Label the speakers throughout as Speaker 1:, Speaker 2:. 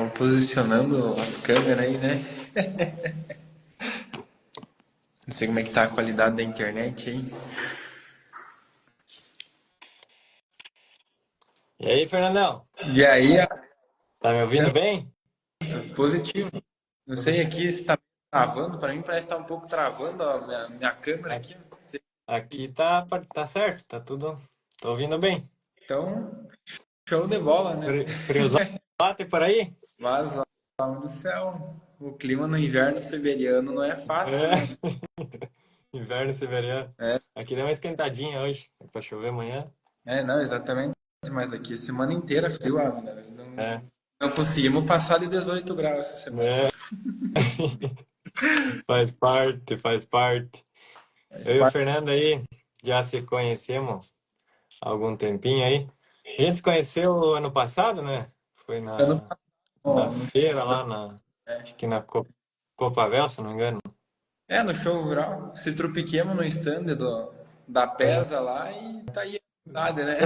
Speaker 1: Estavam posicionando as câmeras aí, né? Não sei como é que tá a qualidade da internet aí.
Speaker 2: E aí, Fernandão?
Speaker 1: E aí,
Speaker 2: Tá me ouvindo bem?
Speaker 1: positivo. Não sei aqui se tá travando. Para mim parece que tá um pouco travando a minha câmera
Speaker 2: A-
Speaker 1: aqui. Não sei.
Speaker 2: Aqui tá certo, tá tudo. Tô ouvindo bem.
Speaker 1: Então, show de bola, né?
Speaker 2: Friozão bate por aí?
Speaker 1: Mas, ó, do céu, o clima no inverno siberiano não é fácil,
Speaker 2: É.
Speaker 1: né?
Speaker 2: Inverno siberiano.
Speaker 1: É,
Speaker 2: Aqui deu uma esquentadinha hoje. É pra chover amanhã.
Speaker 1: não, exatamente. Mas aqui semana inteira frio, né?
Speaker 2: É.
Speaker 1: Não conseguimos passar de 18 graus essa semana.
Speaker 2: É. Faz parte, faz parte.
Speaker 1: Mas,
Speaker 2: Eu e o Fernando aí já se conhecemos há algum tempinho aí. A gente se conheceu ano passado, né? Foi
Speaker 1: ano
Speaker 2: na
Speaker 1: passado,
Speaker 2: feira lá acho que na Copavel, se não me engano.
Speaker 1: no show rural, se trupiquemos no stand da
Speaker 2: É.
Speaker 1: PESA lá e tá aí a cidade, né?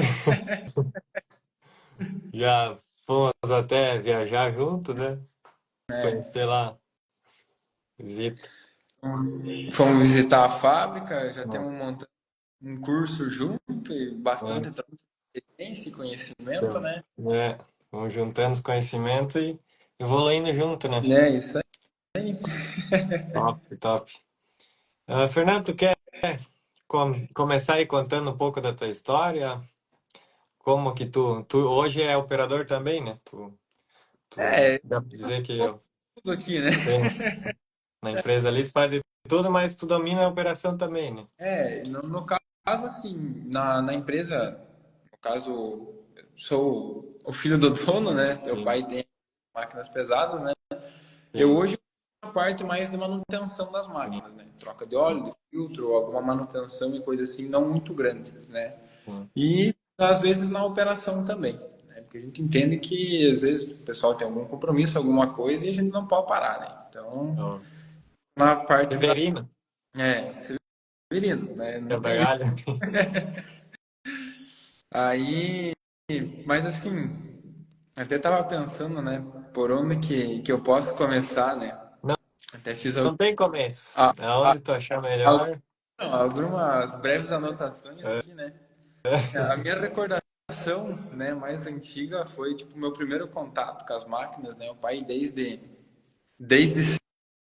Speaker 2: Já fomos até viajar junto, né? Conhecer lá, visita.
Speaker 1: Fomos visitar a fábrica, já
Speaker 2: Né?
Speaker 1: temos montado um curso junto e bastante
Speaker 2: É,
Speaker 1: experiência e conhecimento,
Speaker 2: então,
Speaker 1: né?
Speaker 2: né? Vamos juntando os conhecimentos e evoluindo junto, né?
Speaker 1: É isso aí.
Speaker 2: Top, top. Fernando, tu quer começar aí contando um pouco da tua história? Como que tu hoje é operador também, né? Tu
Speaker 1: É,
Speaker 2: dá pra dizer que eu
Speaker 1: tudo aqui, né?
Speaker 2: entrei na empresa ali, tu faz de tudo, mas tu domina a operação também, né?
Speaker 1: No caso, assim, na empresa, no caso, sou o filho do dono, né? Meu
Speaker 2: Sim,
Speaker 1: pai tem máquinas pesadas, né? Eu
Speaker 2: sim,
Speaker 1: hoje a parte mais de manutenção das
Speaker 2: sim,
Speaker 1: máquinas, né? Troca de óleo, de filtro, alguma manutenção e coisa assim, não muito grande, né?
Speaker 2: sim.
Speaker 1: E às vezes na operação também, né? Porque a gente entende que às vezes o pessoal tem algum compromisso, alguma coisa e a gente não pode parar, né? Então,
Speaker 2: Ó,
Speaker 1: na parte da
Speaker 2: Severino,
Speaker 1: Severino, né? Não tem
Speaker 2: trabalho.
Speaker 1: aí, mas assim, até tava pensando, né? Por onde que eu posso começar, né?
Speaker 2: Não,
Speaker 1: Até fiz
Speaker 2: não tem começo.
Speaker 1: a-
Speaker 2: Aonde tu achar
Speaker 1: a-
Speaker 2: melhor.
Speaker 1: algumas breves anotações
Speaker 2: É,
Speaker 1: aqui, né? A minha recordação, né, mais antiga foi tipo meu primeiro contato com as máquinas, né? O pai desde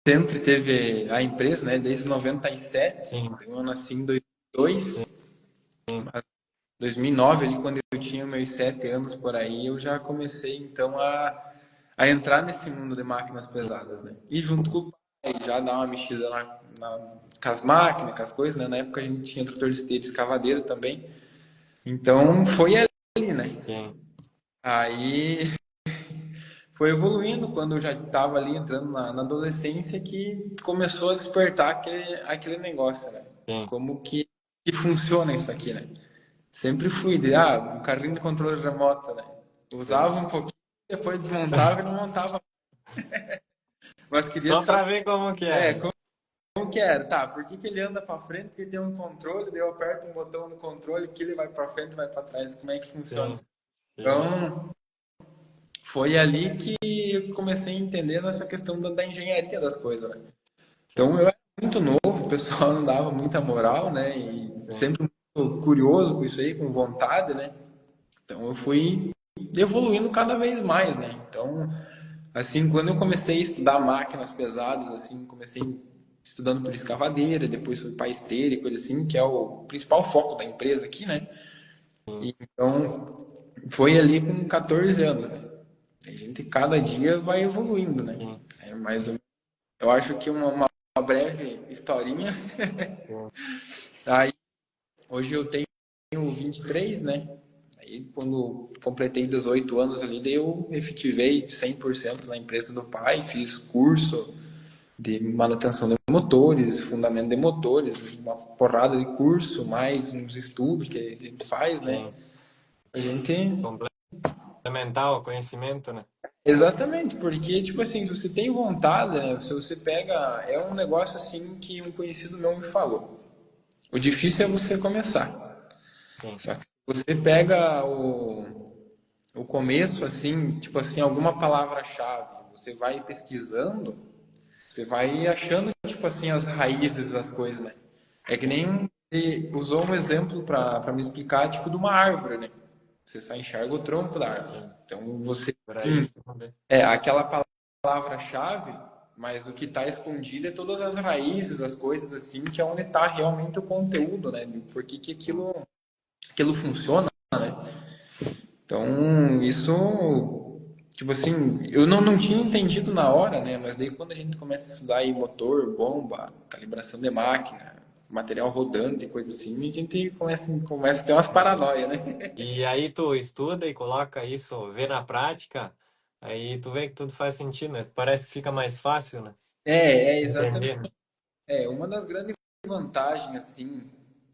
Speaker 1: sempre teve a empresa, né? Desde 97,
Speaker 2: sim,
Speaker 1: eu nasci em 2002,
Speaker 2: sim,
Speaker 1: 2009 ali quando eu tinha meus 7 anos por aí, eu já comecei então a entrar nesse mundo de máquinas pesadas, né? E junto com o pai, já dar uma mexida com as máquinas, com as coisas, né? Na época a gente tinha trator de esteira, escavadeira também. Então foi ali, né?
Speaker 2: sim,
Speaker 1: Aí foi evoluindo quando eu já estava ali entrando na adolescência que começou a despertar aquele negócio, né?
Speaker 2: sim.
Speaker 1: Como que funciona isso aqui, né? Sempre fui de, um carrinho de controle remoto, né? Usava
Speaker 2: Sim.
Speaker 1: um pouquinho, depois desmontava e não montava. Mas queria
Speaker 2: Só
Speaker 1: saber,
Speaker 2: para ver como que
Speaker 1: é,
Speaker 2: é.
Speaker 1: como que era, tá? Por que ele anda para frente? Porque tem um controle, daí eu aperto um botão no controle que ele vai para frente, vai para trás. Como é que funciona
Speaker 2: Sim,
Speaker 1: isso?
Speaker 2: sim,
Speaker 1: Então, foi ali que eu comecei a entender nessa questão da engenharia das coisas, né? Então,
Speaker 2: sim,
Speaker 1: eu era muito novo, o pessoal não dava muita moral, né? E
Speaker 2: sim,
Speaker 1: sempre muito curioso com isso aí, com vontade, né? Então, eu fui evoluindo cada vez mais, né? Então, assim, quando eu comecei a estudar máquinas pesadas, assim, comecei estudando por escavadeira, depois fui para esteira e coisa assim, que é o principal foco da empresa aqui, né?
Speaker 2: sim,
Speaker 1: E, então, foi ali com 14 anos, né? A gente cada dia vai evoluindo, né?
Speaker 2: sim,
Speaker 1: Mas eu acho que uma breve historinha.
Speaker 2: sim,
Speaker 1: Aí, hoje eu tenho 23, né? Aí, quando completei 18 anos ali, daí eu efetivei 100% na empresa do pai, fiz curso de manutenção de motores, fundamento de motores, uma porrada de curso, mais uns estudos que a gente faz, né?
Speaker 2: sim.
Speaker 1: A gente.
Speaker 2: Complementar o conhecimento, né?
Speaker 1: Exatamente, porque, tipo assim, se você tem vontade, né? Se você pega. É um negócio assim que um conhecido meu me falou. O difícil é você começar.
Speaker 2: Sim,
Speaker 1: Só que você pega o começo, assim, tipo assim, alguma palavra-chave, você vai pesquisando, você vai achando, tipo assim, as raízes das coisas, né? É que nem ele usou um exemplo para me explicar, tipo, de uma árvore, né? Você só enxerga o tronco da árvore.
Speaker 2: Sim.
Speaker 1: Então, você...
Speaker 2: Para isso, vamos ver.
Speaker 1: aquela palavra-chave, mas o que está escondido é todas as raízes, as coisas assim, que é onde está realmente o conteúdo, né? Por que
Speaker 2: Sim.
Speaker 1: aquilo funciona, né? Então, isso, tipo assim, eu não tinha entendido na hora, né? Mas daí quando a gente começa a estudar aí motor, bomba, calibração de máquina, material rodante, coisa assim, a gente começa a ter umas paranoias, né?
Speaker 2: E aí tu estuda e coloca isso, vê na prática, aí tu vê que tudo faz sentido, né? Parece que fica mais fácil, né?
Speaker 1: Exatamente.
Speaker 2: Entender, né?
Speaker 1: Uma das grandes vantagens, assim,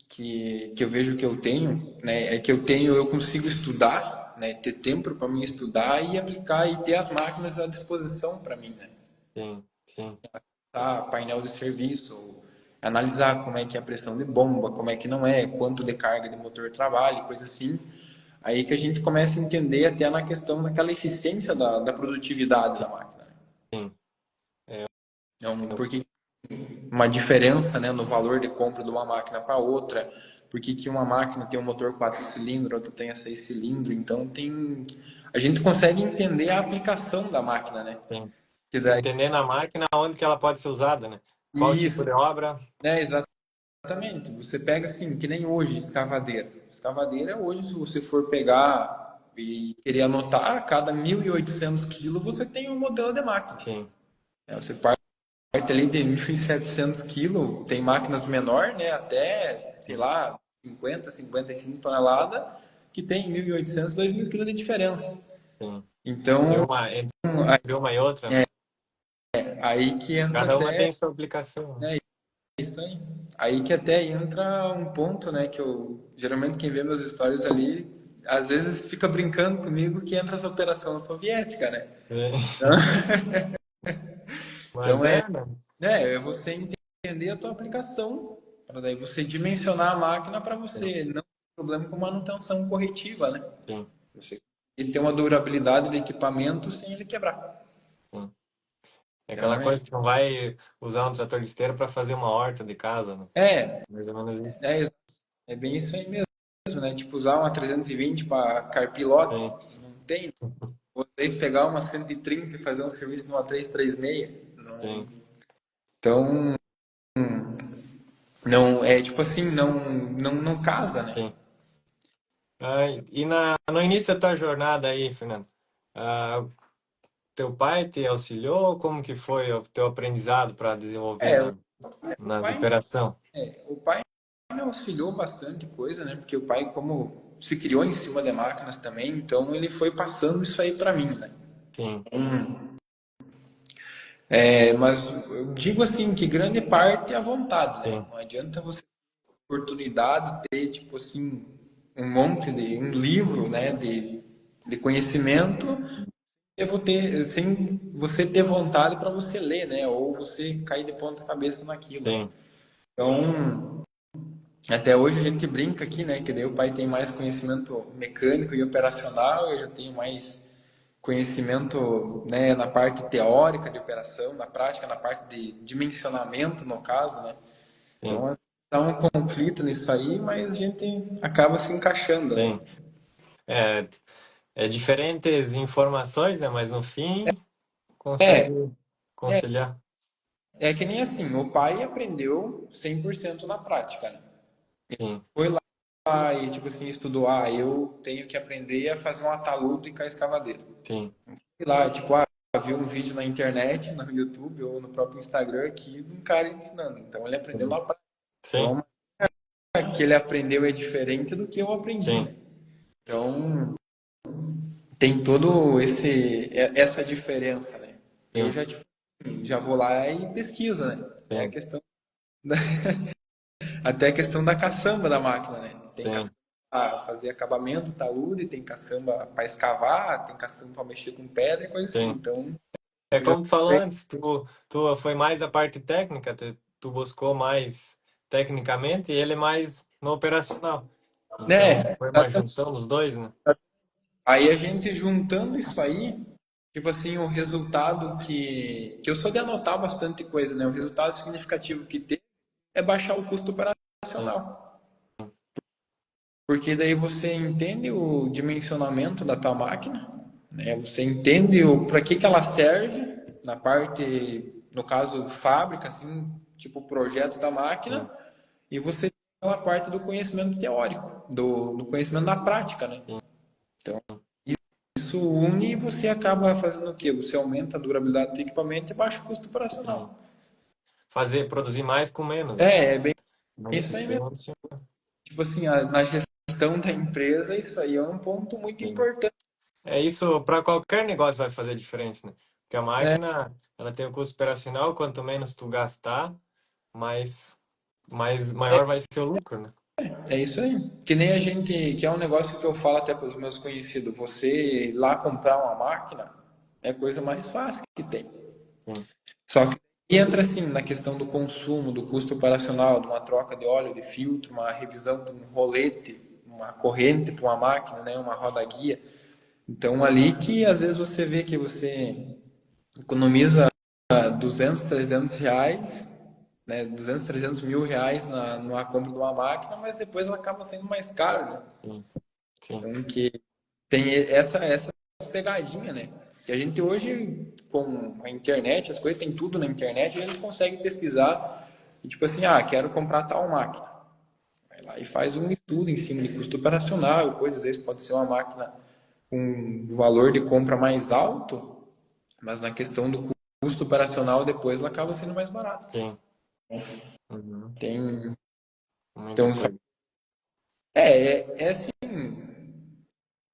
Speaker 1: que eu vejo que eu tenho, né, é que eu consigo estudar, né, ter tempo para mim estudar e aplicar e ter as máquinas à disposição para mim, né?
Speaker 2: Sim, sim,
Speaker 1: Tá, painel de serviço, analisar como é que é a pressão de bomba, como é que não é, quanto de carga de motor trabalha, coisa assim. Aí que a gente começa a entender até na questão daquela eficiência da produtividade da máquina, né?
Speaker 2: sim. É,
Speaker 1: Então, porque uma diferença, né, no valor de compra de uma máquina para outra, por que uma máquina tem um motor 4 cilindros, outra tem a 6 cilindros, então a gente consegue entender a aplicação da máquina, né?
Speaker 2: sim.
Speaker 1: Que daí
Speaker 2: Entender na máquina onde que ela pode ser usada, né? Qual tipo
Speaker 1: isso,
Speaker 2: de obra?
Speaker 1: né, exatamente. Você pega assim, que nem hoje, escavadeira. Escavadeira hoje, se você for pegar e querer anotar, a cada 1.800 quilos você tem um modelo de máquina.
Speaker 2: Sim,
Speaker 1: Você parte ali de 1.700 quilos, tem máquinas menor, né, até, sei
Speaker 2: sim,
Speaker 1: lá, 50, 55 toneladas, que tem 1.800, 2.000 quilos de diferença.
Speaker 2: sim.
Speaker 1: Então,
Speaker 2: Entre uma e outra, né?
Speaker 1: aí que entra
Speaker 2: Cada uma
Speaker 1: até,
Speaker 2: tem sua aplicação, né?
Speaker 1: né, isso aí. Aí que até entra um ponto, né, que eu, geralmente quem vê meus stories ali, às vezes fica brincando comigo que entra essa operação soviética, né?
Speaker 2: É.
Speaker 1: Então,
Speaker 2: Mas
Speaker 1: então
Speaker 2: é, né?
Speaker 1: é você entender a tua aplicação, para daí você dimensionar a máquina para
Speaker 2: Sim,
Speaker 1: você não ter problema com manutenção corretiva, né?
Speaker 2: sim,
Speaker 1: Você ele tem uma durabilidade do equipamento sem ele quebrar.
Speaker 2: sim. É aquela
Speaker 1: Então
Speaker 2: coisa que não vai usar um trator de esteira para fazer uma horta de casa, né?
Speaker 1: é,
Speaker 2: Mais ou menos isso.
Speaker 1: é, é bem isso aí mesmo, né? Tipo, usar uma 320 para carpir lote,
Speaker 2: Sim,
Speaker 1: não tem. Vocês pegar uma 130 e fazer um serviço numa 336, não.
Speaker 2: sim,
Speaker 1: Então, não, é tipo assim, não casa, né?
Speaker 2: sim. E no início da tua jornada aí, Fernando, ah, teu pai te auxiliou? Como que foi o teu aprendizado para desenvolver
Speaker 1: É, o
Speaker 2: nas
Speaker 1: pai,
Speaker 2: operações?
Speaker 1: o pai me auxiliou bastante coisa, né? Porque o pai, como se criou em cima de máquinas também, então ele foi passando isso aí para mim, né?
Speaker 2: Sim,
Speaker 1: Mas eu digo assim que grande parte é a vontade, né?
Speaker 2: sim,
Speaker 1: Não adianta você ter oportunidade de ter, tipo assim, um monte de um livro, né, de conhecimento, eu vou ter sem você ter vontade para você ler, né? Ou você cair de ponta cabeça naquilo, né?
Speaker 2: sim,
Speaker 1: Então, até hoje a gente brinca aqui, né? Que daí o pai tem mais conhecimento mecânico e operacional, eu já tenho mais conhecimento, né, na parte teórica de operação, na prática, na parte de dimensionamento, no caso, né?
Speaker 2: sim,
Speaker 1: Então, dá um conflito nisso aí, mas a gente acaba se encaixando, né?
Speaker 2: sim. É, é diferentes informações, né? Mas no fim
Speaker 1: É,
Speaker 2: consegue conciliar.
Speaker 1: é que nem assim, o pai aprendeu 100% na prática, né?
Speaker 2: Sim,
Speaker 1: Foi lá e, tipo assim, estudou, eu tenho que aprender a fazer um ataludo e com a escavadeira.
Speaker 2: sim,
Speaker 1: Sei lá, tipo, viu um vídeo na internet, no YouTube ou no próprio Instagram aqui de um cara ensinando. Então ele aprendeu
Speaker 2: sim,
Speaker 1: na prática.
Speaker 2: sim,
Speaker 1: Então, a que ele aprendeu é diferente do que eu aprendi,
Speaker 2: sim,
Speaker 1: né? Então, tem todo essa diferença, né? Eu
Speaker 2: sim,
Speaker 1: já, tipo, já vou lá e pesquiso, né?
Speaker 2: sim,
Speaker 1: Até a questão da caçamba da máquina, né? Tem
Speaker 2: sim,
Speaker 1: caçamba para fazer acabamento, talude, tem caçamba para escavar, tem caçamba para mexer com pedra e coisa assim.
Speaker 2: sim.
Speaker 1: Então,
Speaker 2: É
Speaker 1: eu já
Speaker 2: como tu falou antes, tu foi mais a parte técnica, tu buscou mais tecnicamente e ele mais no operacional. Então
Speaker 1: né?
Speaker 2: foi uma junção dos dois, né?
Speaker 1: Aí a gente juntando isso aí, tipo assim, o resultado que eu sou de anotar bastante coisa, né? O resultado significativo que tem é baixar o custo
Speaker 2: sim,
Speaker 1: operacional. Porque daí você entende o dimensionamento da tua máquina, né? Você entende o para que ela serve na parte, no caso, fábrica, assim, tipo o projeto da máquina,
Speaker 2: sim,
Speaker 1: e você tem aquela parte do conhecimento teórico, do conhecimento da prática, né?
Speaker 2: sim,
Speaker 1: Então, isso une e você acaba fazendo o quê? Você aumenta a durabilidade do equipamento e baixa o custo
Speaker 2: sim.
Speaker 1: operacional.
Speaker 2: Produzir mais com menos, né?
Speaker 1: É bem
Speaker 2: Mas
Speaker 1: isso aí mesmo.
Speaker 2: eficiência,
Speaker 1: Tipo assim, na gestão da empresa, isso aí é um ponto muito
Speaker 2: sim.
Speaker 1: importante,
Speaker 2: É isso, para qualquer negócio vai fazer diferença, né? Porque a
Speaker 1: né?
Speaker 2: máquina, ela tem o custo operacional, quanto menos tu gastar, mais maior vai ser o lucro, né?
Speaker 1: É isso aí. Que nem a gente, que é um negócio que eu falo até para os meus conhecidos, você ir lá comprar uma máquina é a coisa mais fácil que tem.
Speaker 2: Sim,
Speaker 1: Só que entra assim na questão do consumo, do custo operacional, de uma troca de óleo, de filtro, uma revisão de um rolete, uma corrente para uma máquina, né, uma roda guia. Então ali que às vezes você vê que você economiza 200, 300 reais, né, 200, 300 mil reais numa compra de uma máquina, mas depois ela acaba sendo mais caro, né?
Speaker 2: sim, sim,
Speaker 1: Então que tem essa pegadinha, né? Que a gente hoje, com a internet, as coisas tem tudo na internet, a gente consegue pesquisar e tipo assim, quero comprar tal máquina. Vai lá e faz um estudo em cima de custo operacional, coisas, às vezes pode ser uma máquina com um valor de compra mais alto, mas na questão do custo operacional depois ela acaba sendo mais barata.
Speaker 2: sim. Uhum.
Speaker 1: Tem,
Speaker 2: Muita
Speaker 1: então,
Speaker 2: coisa.
Speaker 1: é assim,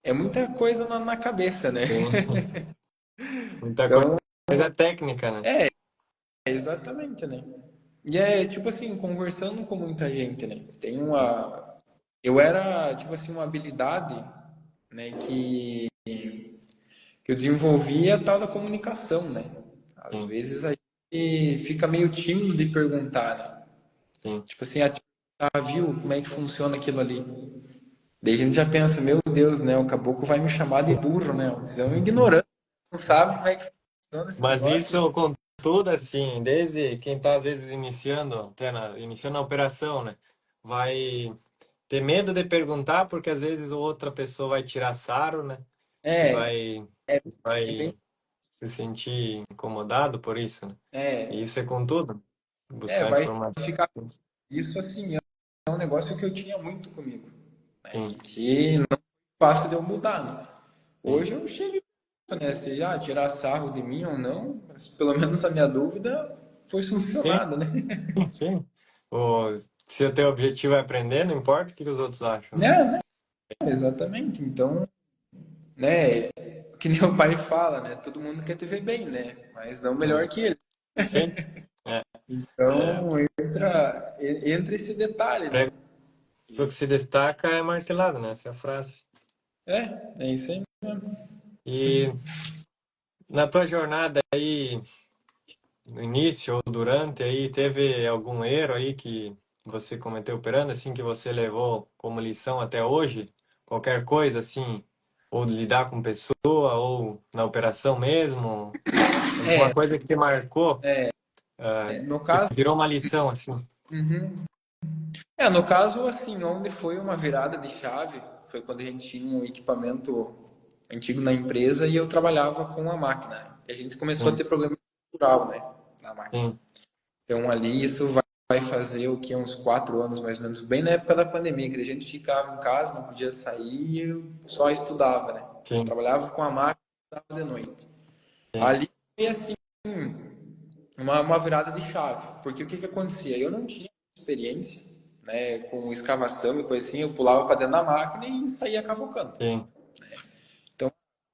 Speaker 1: é muita coisa na cabeça, né?
Speaker 2: Sim, muita
Speaker 1: Então,
Speaker 2: coisa técnica, né?
Speaker 1: exatamente, né? E é tipo assim, conversando com muita gente, né? Tem uma. Eu era, tipo assim, uma habilidade, né, que eu desenvolvi a tal da comunicação, né? Às
Speaker 2: Sim,
Speaker 1: vezes a gente fica meio tímido de perguntar, né?
Speaker 2: sim.
Speaker 1: Tipo assim, viu como é que funciona aquilo ali? Daí a gente já pensa, meu Deus, né? O caboclo vai me chamar de burro, né? Você é um ignorante, não sabe como é que funciona esse
Speaker 2: Mas
Speaker 1: negócio.
Speaker 2: isso, contudo, assim, desde quem está às vezes iniciando, iniciando a operação, né? Vai ter medo de perguntar, porque às vezes outra pessoa vai tirar sarro, né? E
Speaker 1: É,
Speaker 2: vai,
Speaker 1: é bem.
Speaker 2: vai se sentir incomodado por isso, né? E
Speaker 1: É,
Speaker 2: isso é com tudo, buscar
Speaker 1: vai
Speaker 2: informação.
Speaker 1: ficar. Isso, assim, é um negócio que eu tinha muito comigo, né? E
Speaker 2: Sim,
Speaker 1: que não é fácil de eu mudar, né?
Speaker 2: sim,
Speaker 1: Hoje eu chego, né? Se tirar sarro de mim ou não, mas pelo menos a minha dúvida foi
Speaker 2: sim,
Speaker 1: solucionada, né?
Speaker 2: sim. Se o teu objetivo é aprender, não importa o que os outros acham, né?
Speaker 1: Né? Exatamente. Então, né? Que nem o pai fala, né? Todo mundo quer te ver bem, né? Mas não melhor
Speaker 2: Sim,
Speaker 1: que ele.
Speaker 2: sim. É, é,
Speaker 1: Então, entra esse detalhe, né?
Speaker 2: prego que se destaca é martelado, né? Essa é a frase.
Speaker 1: É isso aí mesmo.
Speaker 2: E na tua jornada aí, no início ou durante aí, teve algum erro aí que você cometeu operando, assim, que você levou como lição até hoje? Qualquer coisa, assim, ou lidar com pessoa, ou na operação mesmo? Alguma coisa que te marcou,
Speaker 1: No
Speaker 2: que
Speaker 1: caso,
Speaker 2: virou uma lição, assim?
Speaker 1: no caso, assim, onde foi uma virada de chave, foi quando a gente tinha um equipamento antigo na empresa e eu trabalhava com a máquina, né? E a gente começou a
Speaker 2: Sim,
Speaker 1: ter problema estrutural, né, na máquina.
Speaker 2: sim,
Speaker 1: Então ali isso vai fazer o que uns 4 anos mais ou menos, bem na época da pandemia, que a gente ficava em casa, não podia sair, e eu só estudava, né?
Speaker 2: sim,
Speaker 1: Trabalhava com a máquina, estudava de noite.
Speaker 2: sim,
Speaker 1: Ali foi assim uma virada de chave, porque o que que acontecia? Eu não tinha experiência, né, com escavação e coisa assim, eu pulava para dentro da máquina e saía cavocando.
Speaker 2: sim.
Speaker 1: Então,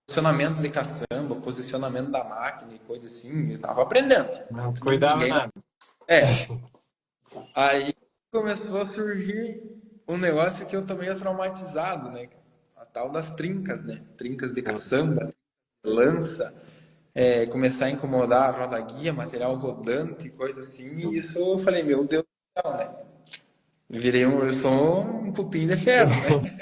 Speaker 1: posicionamento de caçamba, posicionamento da máquina e coisa assim, eu tava aprendendo.
Speaker 2: Não cuidava
Speaker 1: Ninguém.
Speaker 2: nada.
Speaker 1: É, aí começou a surgir um negócio que eu também ia traumatizado, né? A tal das trincas, né? Trincas de
Speaker 2: Sim,
Speaker 1: caçamba, lança, começar a incomodar a roda guia, material rodante, coisa assim, e
Speaker 2: sim.
Speaker 1: isso eu falei, meu Deus do céu, né? Eu sou um cupim de ferro, né?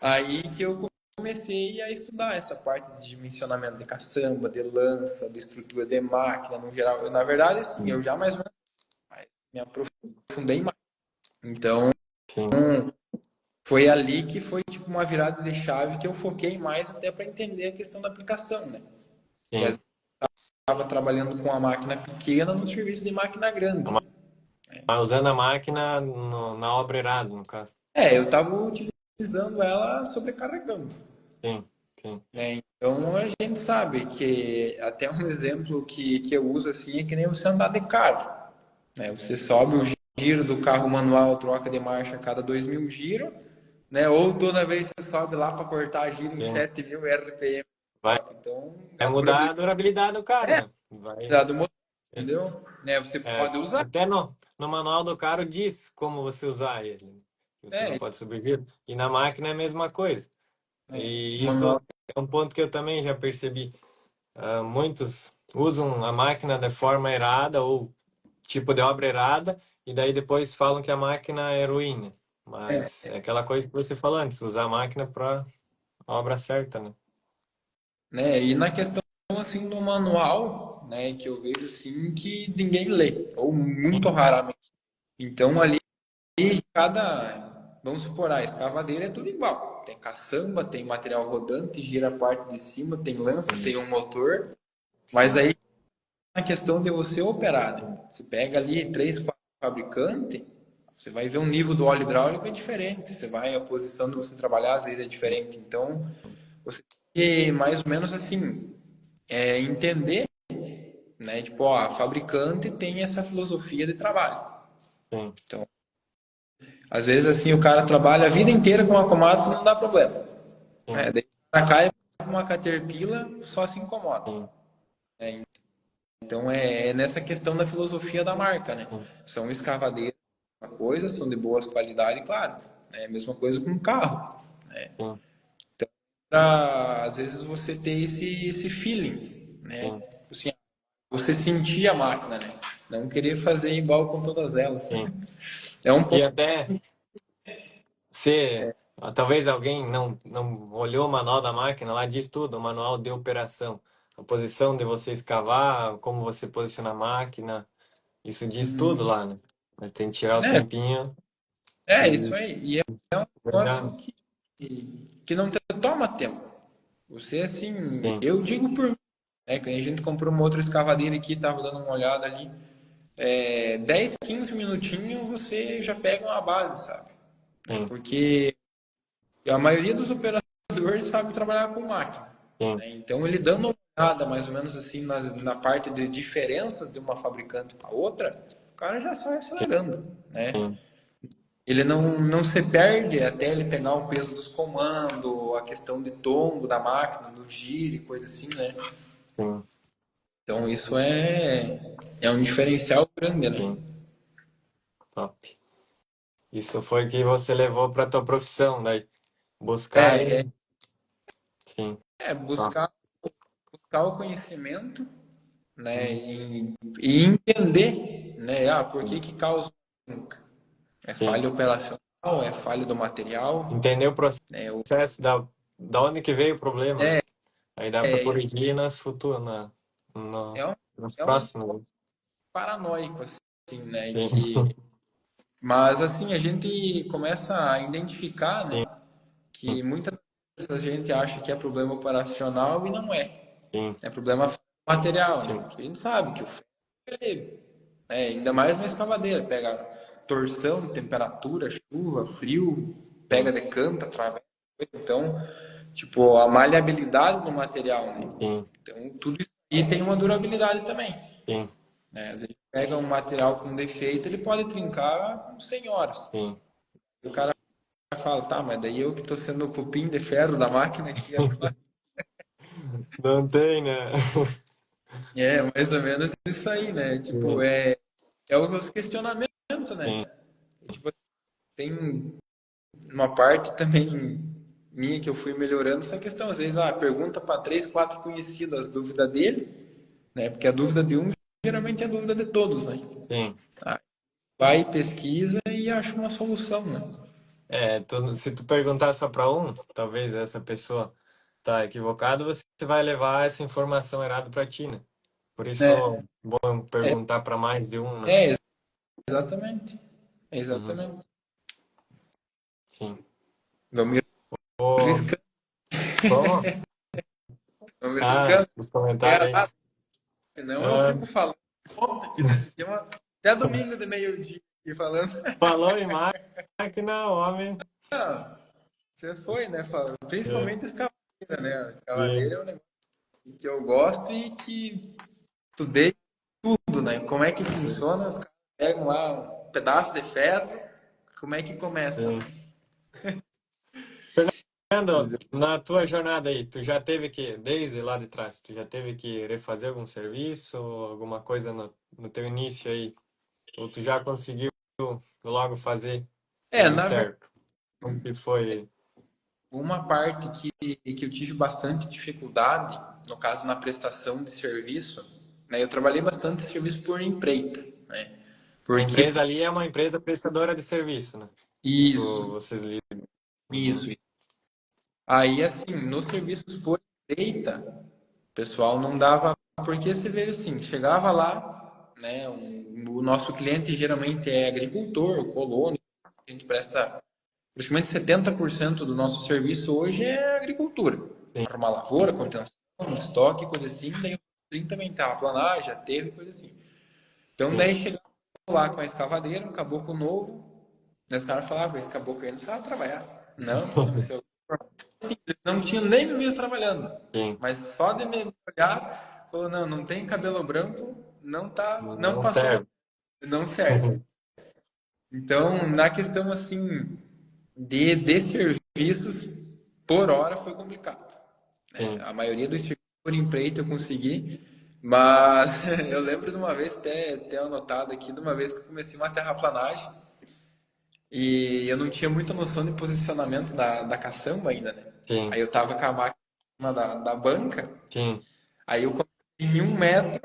Speaker 1: Aí que eu comecei a estudar essa parte de dimensionamento de caçamba, de lança, de estrutura de máquina no geral. Na verdade, assim, eu já mais ou menos me aprofundei mais. Então,
Speaker 2: sim,
Speaker 1: foi ali que foi tipo uma virada de chave que eu foquei mais até para entender a questão da aplicação, né? Que às
Speaker 2: sim.
Speaker 1: vezes eu estava trabalhando com a máquina pequena no serviço de máquina grande.
Speaker 2: Mas usando a máquina na obra errada, no caso.
Speaker 1: Eu estava utilizando ela sobrecarregando,
Speaker 2: Sim, sim,
Speaker 1: né? Então a gente sabe que até um exemplo que eu uso assim é que nem você andar de carro, né? Você sobe o giro do carro manual, troca de marcha a cada 2.000 giros, né? Ou toda vez que você sobe lá para cortar giro em
Speaker 2: sim.
Speaker 1: 7.000 RPM.
Speaker 2: Vai,
Speaker 1: Então,
Speaker 2: vai mudar a durabilidade do carro, né? Vai.
Speaker 1: do motor, entendeu? Né? Você
Speaker 2: É,
Speaker 1: pode usar.
Speaker 2: até no manual do carro diz como você usar ele, né? Que você não
Speaker 1: É,
Speaker 2: pode subir. E na máquina é a mesma coisa. E isso
Speaker 1: manual.
Speaker 2: é um ponto que eu também já percebi. Muitos usam a máquina de forma errada ou tipo de obra errada, e daí depois falam que a máquina é ruim, né? Mas é aquela coisa que você falou antes, usar a máquina para a obra certa, né?
Speaker 1: Né? E na questão assim do manual, né, que eu vejo assim que ninguém lê, ou muito raramente. Então ali vamos supor, a escavadeira é tudo igual. Tem caçamba, tem material rodante, gira a parte de cima, tem lança,
Speaker 2: Sim,
Speaker 1: tem um motor, mas aí na questão de você operar, né? Você pega ali três, quatro fabricantes, você vai ver o nível do óleo hidráulico é diferente, você vai a posição de você trabalhar às vezes é diferente. Então, você tem que mais ou menos assim entender, né? Tipo, ó, a fabricante tem essa filosofia de trabalho.
Speaker 2: sim,
Speaker 1: Então, às vezes assim o cara trabalha a vida inteira com a Komatsu e não dá problema,
Speaker 2: sim,
Speaker 1: né? Daí o cara cai uma Caterpillar só se incomoda.
Speaker 2: sim,
Speaker 1: Então é nessa questão da filosofia da marca, né?
Speaker 2: sim,
Speaker 1: São escavadeiras, uma coisa, são de boas qualidade, claro. É a mesma coisa com carro.
Speaker 2: sim,
Speaker 1: Pra, às vezes você ter esse feeling, né?
Speaker 2: sim,
Speaker 1: Assim, você sentir a máquina, né? Não querer fazer igual com todas elas.
Speaker 2: sim.
Speaker 1: É um
Speaker 2: E
Speaker 1: pouco.
Speaker 2: até se talvez alguém não olhou o manual da máquina, lá diz tudo, o manual de operação, a posição de você escavar, como você posiciona a máquina, isso diz tudo
Speaker 1: Uhum.
Speaker 2: lá, né? Mas tem que tirar o
Speaker 1: É,
Speaker 2: tempinho
Speaker 1: é isso
Speaker 2: e
Speaker 1: aí. E é um
Speaker 2: olhar.
Speaker 1: negócio que não te toma tempo. Você, assim,
Speaker 2: Sim,
Speaker 1: eu digo por mim, né? Que a gente comprou uma outra escavadeira aqui, tava dando uma olhada ali. 10, 15 minutinhos você já pega uma base, sabe? Né?
Speaker 2: sim,
Speaker 1: Porque a maioria dos operadores sabe trabalhar com máquina.
Speaker 2: sim,
Speaker 1: Né? Então, ele dando uma olhada mais ou menos assim na parte de diferenças de uma fabricante para outra, o cara já sai acelerando, né?
Speaker 2: sim,
Speaker 1: Ele não se perde até ele pegar o peso dos comandos, a questão de tombo da máquina, do giro e coisa assim, né?
Speaker 2: sim,
Speaker 1: Então, isso é um diferencial grande, né?
Speaker 2: sim, top. Isso foi que você levou para tua profissão, daí buscar
Speaker 1: É, é,
Speaker 2: e sim,
Speaker 1: é
Speaker 2: top,
Speaker 1: buscar o conhecimento, né,
Speaker 2: sim,
Speaker 1: e entender, né, por que
Speaker 2: sim,
Speaker 1: que causa nunca. É
Speaker 2: sim.
Speaker 1: falha operacional, é falha do material,
Speaker 2: Entender o
Speaker 1: né,
Speaker 2: processo da onde que veio o problema, né?
Speaker 1: é,
Speaker 2: Aí dá para
Speaker 1: é,
Speaker 2: corrigir nas futuras,
Speaker 1: é um,
Speaker 2: nas
Speaker 1: é um
Speaker 2: próximas.
Speaker 1: paranoico, assim, né,
Speaker 2: Sim,
Speaker 1: mas assim, a gente começa a identificar, né,
Speaker 2: sim,
Speaker 1: que muitas vezes a gente acha que é problema operacional e não é.
Speaker 2: sim,
Speaker 1: É problema material, né,
Speaker 2: sim,
Speaker 1: porque a gente sabe que o ferro é ele. Ainda mais na escavadeira, pega torção, temperatura, chuva, frio, pega
Speaker 2: sim,
Speaker 1: decanta, atravessa. Então, tipo, a maleabilidade do material, né?
Speaker 2: sim,
Speaker 1: Então, tudo isso aí tem uma durabilidade também,
Speaker 2: sim,
Speaker 1: né? Às vezes pega um material com defeito, ele pode trincar com 100 horas.
Speaker 2: sim.
Speaker 1: E o cara fala, tá, mas daí eu que tô sendo o cupim de ferro da máquina aqui agora.
Speaker 2: Não tem, né?
Speaker 1: É, mais ou menos isso aí, né? Tipo,
Speaker 2: Sim,
Speaker 1: é os questionamentos, né?
Speaker 2: sim,
Speaker 1: Tipo, tem uma parte também minha que eu fui melhorando essa questão. Às vezes, pergunta para três, quatro conhecidos as dúvidas dele, né? Porque a dúvida de um geralmente é a dúvida de todos, né?
Speaker 2: sim,
Speaker 1: Ah, vai, pesquisa e acha uma solução, né?
Speaker 2: Se tu perguntar só para um, talvez essa pessoa tá equivocada, você vai levar essa informação errada para ti, né? Por
Speaker 1: É,
Speaker 2: isso, bom
Speaker 1: é,
Speaker 2: perguntar para mais de um, né?
Speaker 1: é, exatamente.
Speaker 2: Uhum,
Speaker 1: Exatamente.
Speaker 2: sim.
Speaker 1: Vamos
Speaker 2: Ô,
Speaker 1: riscando,
Speaker 2: como?
Speaker 1: vamos
Speaker 2: Ah,
Speaker 1: riscando.
Speaker 2: os comentários aí.
Speaker 1: Errado, senão eu
Speaker 2: Ah,
Speaker 1: fico falando ontem aqui, né? Até domingo de meio-dia aqui falando.
Speaker 2: falou em máquina, homem.
Speaker 1: Não, você foi, né? Falando,
Speaker 2: É,
Speaker 1: principalmente escavadeira, né? A escavadeira
Speaker 2: sim,
Speaker 1: é um negócio que eu gosto e que estudei tudo, né? Como é que
Speaker 2: sim,
Speaker 1: funciona, os caras pegam lá um pedaço de ferro, como é que começa, né?
Speaker 2: sim. Fernando, na tua jornada aí, tu já teve que, desde lá de trás, tu já teve que refazer algum serviço, alguma coisa no teu início aí? Ou tu já conseguiu logo fazer e deu
Speaker 1: Na verdade,
Speaker 2: certo? Como que foi?
Speaker 1: uma parte que eu tive bastante dificuldade, no caso na prestação de serviço, né? Eu trabalhei bastante serviço por empreita, né?
Speaker 2: A
Speaker 1: Porque
Speaker 2: empresa ali é uma empresa prestadora de serviço, né? Que
Speaker 1: isso,
Speaker 2: vocês lidam. Uhum.
Speaker 1: isso. Aí, assim, nos serviços por empreita, o pessoal não dava, porque você vê assim, chegava lá, né? O nosso cliente geralmente é agricultor, colono, a gente presta praticamente 70% do nosso serviço hoje é agricultura.
Speaker 2: Sim.
Speaker 1: Para uma lavoura, contenção, estoque, coisa assim, daí o 30 também tá, planagem, aterro e coisa assim. Então
Speaker 2: Sim.
Speaker 1: daí chegava lá com a escavadeira, um caboclo novo, daí os caras falavam, esse caboclo aí não sabe trabalhar. Não sei. Eles não tinham nem me visto trabalhando.
Speaker 2: Sim.
Speaker 1: Mas só de me olhar, falou, não tem cabelo branco, não tá, não
Speaker 2: Não
Speaker 1: passou na,
Speaker 2: serve.
Speaker 1: não serve. Então, na questão assim de serviços, por hora foi complicado, né?
Speaker 2: Sim.
Speaker 1: A maioria dos serviços por empreito eu consegui, mas eu lembro de uma vez, até anotado aqui, de uma vez que eu comecei uma terraplanagem e eu não tinha muita noção de posicionamento da caçamba ainda, né?
Speaker 2: Sim.
Speaker 1: Aí eu tava com a máquina em cima da banca,
Speaker 2: Sim.
Speaker 1: aí eu comecei em 1 metro,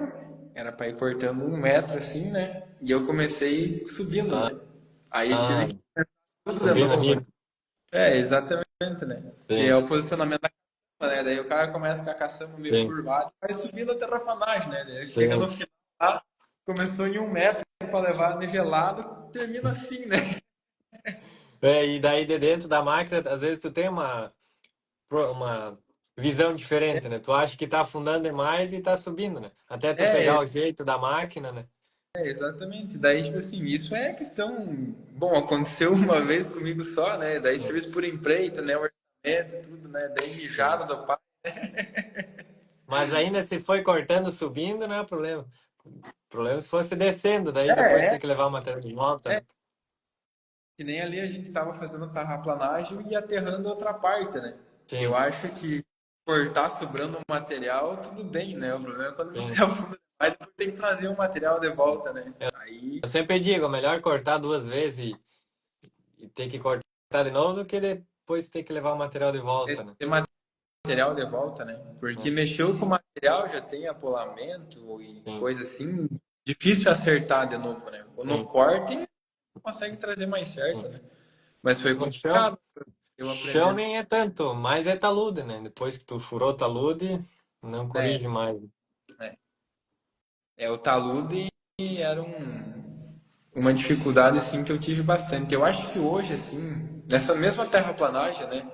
Speaker 1: era para ir cortando 1 metro assim, né? E eu comecei subindo,
Speaker 2: Ah,
Speaker 1: né? Aí tive
Speaker 2: ah,
Speaker 1: que começar tudo de
Speaker 2: subindo
Speaker 1: novo, né?
Speaker 2: nível.
Speaker 1: Exatamente, né? Que é
Speaker 2: Sim.
Speaker 1: o posicionamento da caçamba, né? Daí o cara começa com a caçamba meio
Speaker 2: Sim.
Speaker 1: curvada e vai subindo a terraplanagem, né? Daí chega no
Speaker 2: Sim.
Speaker 1: final lá, começou em 1 metro para levar nivelado, termina assim, né?
Speaker 2: E daí de dentro da máquina, às vezes tu tem uma visão diferente, né? Tu acha que tá afundando demais e tá subindo, né? Até tu
Speaker 1: É,
Speaker 2: pegar o jeito da máquina, né?
Speaker 1: exatamente. Daí, tipo assim, isso é questão. Bom, aconteceu uma vez comigo só, né? Daí serviço por empreita, né? Orçamento, tudo, né? Daí
Speaker 2: Sim.
Speaker 1: mijada do pai.
Speaker 2: Mas ainda se foi cortando, subindo, não é problema. O problema é se fosse descendo, daí depois
Speaker 1: É,
Speaker 2: tem que levar o material de volta,
Speaker 1: é.
Speaker 2: né?
Speaker 1: Que nem ali a gente estava fazendo terraplanagem e aterrando outra parte, né? Eu
Speaker 2: Sim,
Speaker 1: acho que cortar sobrando um material, tudo bem, né? O problema é quando você
Speaker 2: sim.
Speaker 1: afunda demais, depois tem que trazer o material de volta, né? Aí
Speaker 2: Eu sempre digo, é melhor cortar duas vezes e ter que cortar de novo do que depois ter que levar o material de
Speaker 1: é
Speaker 2: volta, né?
Speaker 1: ter material de volta, né? Porque
Speaker 2: É,
Speaker 1: mexeu com o material, já tem apolamento e
Speaker 2: sim,
Speaker 1: coisa assim, difícil acertar de novo, né? No
Speaker 2: sim,
Speaker 1: corte, consegue trazer mais
Speaker 2: sim.
Speaker 1: certo, né? Mas foi
Speaker 2: No chão,
Speaker 1: complicado eu
Speaker 2: chão
Speaker 1: aprender,
Speaker 2: nem é tanto, mas é talude, né? Depois que tu furou o talude, não
Speaker 1: né?
Speaker 2: corrige mais.
Speaker 1: O talude era uma dificuldade assim que eu tive bastante. Eu acho que hoje assim, nessa mesma terraplanagem, né?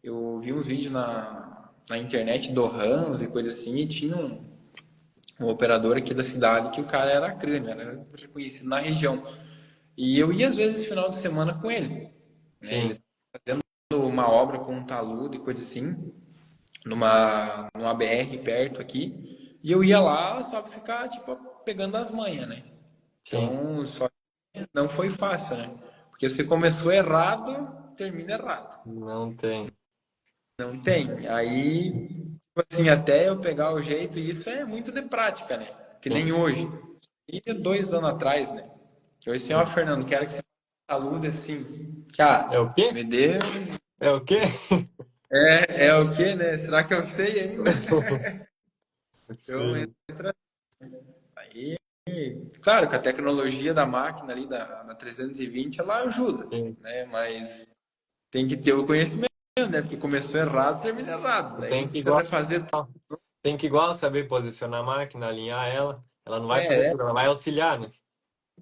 Speaker 1: Eu vi uns vídeos na internet do Hans e coisa assim e tinha um operador aqui da cidade que o cara era crânio, era reconhecido na região. E eu ia às vezes final de semana com ele, né? Ele
Speaker 2: Sim,
Speaker 1: fazendo uma obra com um talude e coisa assim, numa BR perto aqui. E eu ia lá só pra ficar, tipo, pegando as manhas, né?
Speaker 2: sim,
Speaker 1: Então, só que não foi fácil, né? Porque você começou errado, termina errado.
Speaker 2: não tem.
Speaker 1: Não tem. Aí, tipo assim, até eu pegar o jeito, e isso é muito de prática, né? Que nem
Speaker 2: Sim,
Speaker 1: hoje. E 2 anos atrás, né? Que hoje assim, ó,
Speaker 2: sim.
Speaker 1: Fernando, quero que você alude assim.
Speaker 2: É o
Speaker 1: Cara,
Speaker 2: quê?
Speaker 1: me dê.
Speaker 2: É o quê?
Speaker 1: É o quê, né? Será que eu sei ainda? Então,
Speaker 2: Sim,
Speaker 1: aí, claro que a tecnologia da máquina ali, da 320, ela ajuda,
Speaker 2: sim.
Speaker 1: né? Mas tem que ter o conhecimento, né? Porque começou errado, termina errado. Aí
Speaker 2: Tem que
Speaker 1: você
Speaker 2: igual,
Speaker 1: vai fazer.
Speaker 2: tem que igual saber posicionar a máquina, alinhar ela. Ela não vai fazer
Speaker 1: É,
Speaker 2: tudo, ela vai auxiliar, né?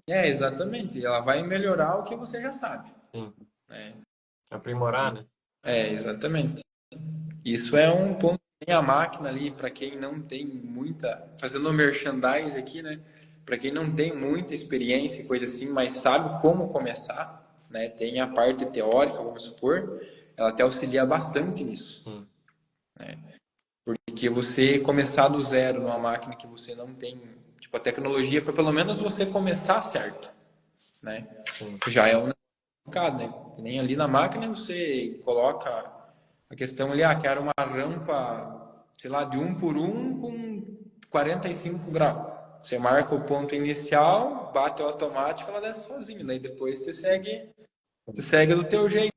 Speaker 1: exatamente. Ela vai melhorar o que você já sabe,
Speaker 2: Sim.
Speaker 1: né?
Speaker 2: Aprimorar, né?
Speaker 1: Exatamente. Isso é um ponto que tem a máquina ali, para quem não tem muita. Fazendo merchandise aqui, né? Para quem não tem muita experiência e coisa assim, mas sabe como começar, né? Tem a parte teórica, vamos supor, ela até auxilia bastante nisso.
Speaker 2: Sim,
Speaker 1: Porque você começar do zero numa máquina que você não tem, tipo, a tecnologia, para pelo menos você começar certo, né?
Speaker 2: sim,
Speaker 1: Já é um complicado, né? Que nem ali na máquina você coloca a questão ali, quero uma rampa, sei lá, de 1 por 1 com 45 graus. Você marca o ponto inicial, bate o automático, ela desce sozinha. Daí depois você segue do teu jeito.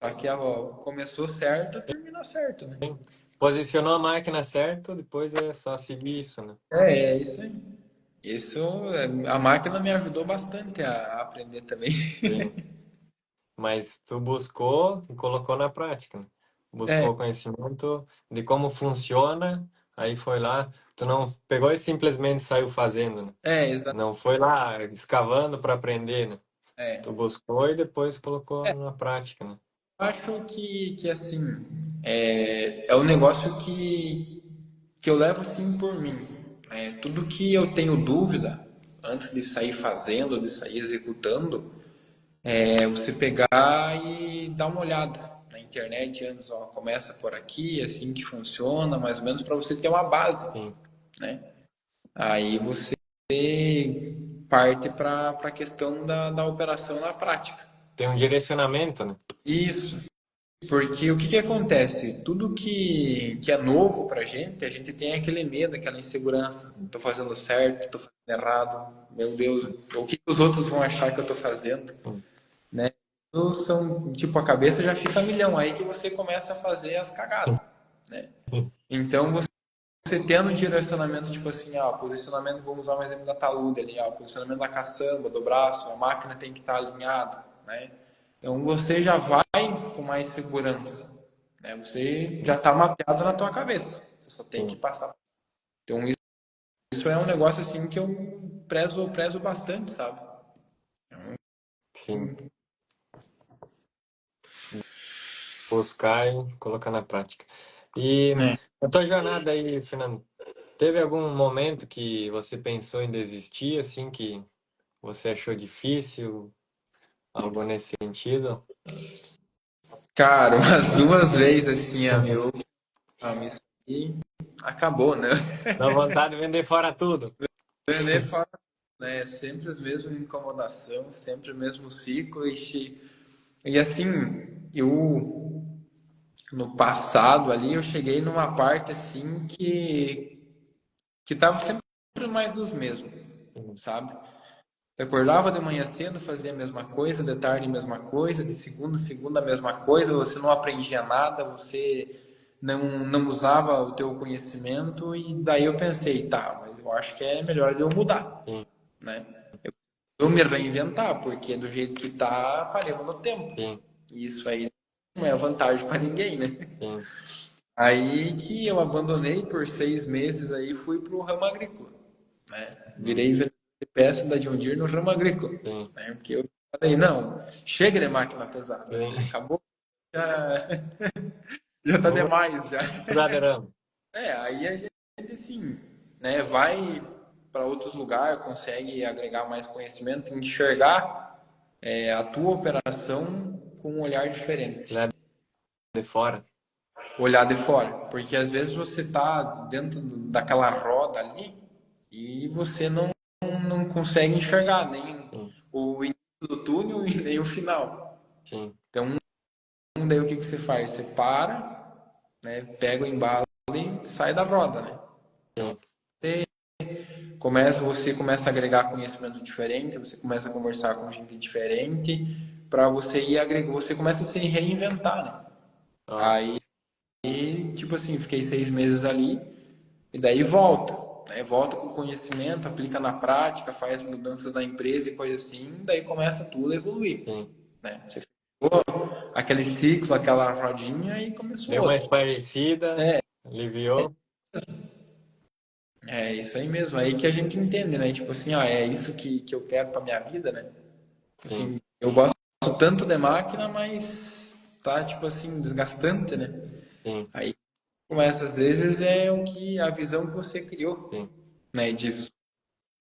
Speaker 1: Só que ela começou certo, termina certo, né?
Speaker 2: sim. Posicionou a máquina certo, depois é só seguir isso, né?
Speaker 1: É isso aí. Isso, a máquina me ajudou bastante a aprender também.
Speaker 2: Sim. Mas tu buscou e colocou na prática, né?
Speaker 1: É,
Speaker 2: Buscou conhecimento de como funciona, aí foi lá, tu não pegou e simplesmente saiu fazendo, né?
Speaker 1: exato.
Speaker 2: Não foi lá escavando para aprender, né? Tu
Speaker 1: É.
Speaker 2: buscou e depois colocou na prática, né?
Speaker 1: Acho que assim, é um negócio que eu levo assim por mim, né? Tudo que eu tenho dúvida, antes de sair fazendo, de sair executando, é você pegar e dar uma olhada na internet antes, ó, começa por aqui, é assim que funciona, mais ou menos para você ter uma base,
Speaker 2: Sim,
Speaker 1: né? Aí você parte para a questão da operação na prática.
Speaker 2: tem um direcionamento, né?
Speaker 1: Isso, porque o que que acontece? Tudo que é novo pra gente, a gente tem aquele medo, aquela insegurança. Tô fazendo certo, tô fazendo errado. Meu Deus, o que que os outros vão achar que eu tô fazendo?
Speaker 2: Sim,
Speaker 1: Né? Isso são, tipo, a cabeça já fica a milhão, aí que você começa a fazer as cagadas, né? Então, você tendo um direcionamento, tipo assim, posicionamento, vamos usar um exemplo da talude ali, o posicionamento da caçamba, do braço, a máquina tem que estar alinhada, né? Então você já vai com mais segurança, né? Você já está mapeado na tua cabeça, você só tem que
Speaker 2: sim,
Speaker 1: passar. Então isso é um negócio assim que eu prezo bastante, sabe?
Speaker 2: sim. Buscar e colocar na prática. E
Speaker 1: É.
Speaker 2: na tua jornada aí, Fernando, teve algum momento que você pensou em desistir, assim, que você achou difícil, algo nesse sentido?
Speaker 1: Cara, umas duas vezes assim, isso aqui acabou, né?
Speaker 2: Dá vontade de vender fora tudo.
Speaker 1: Vender fora, né? Sempre as mesmas incomodações, sempre o mesmo ciclo. E assim, eu no passado ali, eu cheguei numa parte assim que tava sempre mais dos mesmos,
Speaker 2: Sim,
Speaker 1: sabe? Você acordava de manhã cedo, fazia a mesma coisa, de tarde a mesma coisa, de segunda a segunda a mesma coisa, você não aprendia nada, você não usava o teu conhecimento e daí eu pensei, tá, mas eu acho que é melhor eu mudar,
Speaker 2: sim,
Speaker 1: né? Eu me reinventar, porque do jeito que tá, paremos no tempo.
Speaker 2: sim,
Speaker 1: E isso aí não é vantagem para ninguém, né?
Speaker 2: sim,
Speaker 1: Aí que eu abandonei por 6 meses aí fui pro ramo agrícola, né?
Speaker 2: hum,
Speaker 1: Virei vendedor de peça da John Deere no ramo agrícola,
Speaker 2: sim,
Speaker 1: né? Porque eu falei, não, chega de máquina pesada,
Speaker 2: sim.
Speaker 1: acabou, já, já tá
Speaker 2: Vamos
Speaker 1: demais já.
Speaker 2: brasileirão.
Speaker 1: Aí a gente assim, né, vai para outros lugares, consegue agregar mais conhecimento, enxergar a tua operação com um olhar diferente,
Speaker 2: Lá de fora.
Speaker 1: olhar de fora, porque às vezes você tá dentro daquela roda ali e você não consegue enxergar nem
Speaker 2: Sim,
Speaker 1: o início do túnel e nem o final.
Speaker 2: sim,
Speaker 1: Então, daí o que que você faz? Você para, né, pega o embalo e sai da roda, né?
Speaker 2: sim,
Speaker 1: Você começa a agregar conhecimento diferente, você começa a conversar com gente diferente, para você ir agregando, você começa a se reinventar, né?
Speaker 2: ó,
Speaker 1: Aí, tipo assim, fiquei 6 meses ali e daí volta, né? Volta com conhecimento, aplica na prática, faz mudanças na empresa e coisa assim, daí começa tudo a evoluir,
Speaker 2: sim,
Speaker 1: né? Você ficou aquele ciclo, aquela rodinha e começou
Speaker 2: Deu uma
Speaker 1: outro.
Speaker 2: esparecida, aliviou.
Speaker 1: É isso aí mesmo, aí que a gente entende, né? Tipo assim, ó, é isso que eu quero pra minha vida, né?
Speaker 2: Sim,
Speaker 1: Assim, eu gosto tanto de máquina, mas tá, tipo assim, desgastante, né?
Speaker 2: sim,
Speaker 1: Aí começa, às vezes, é o que a visão que você criou,
Speaker 2: sim,
Speaker 1: né, disso,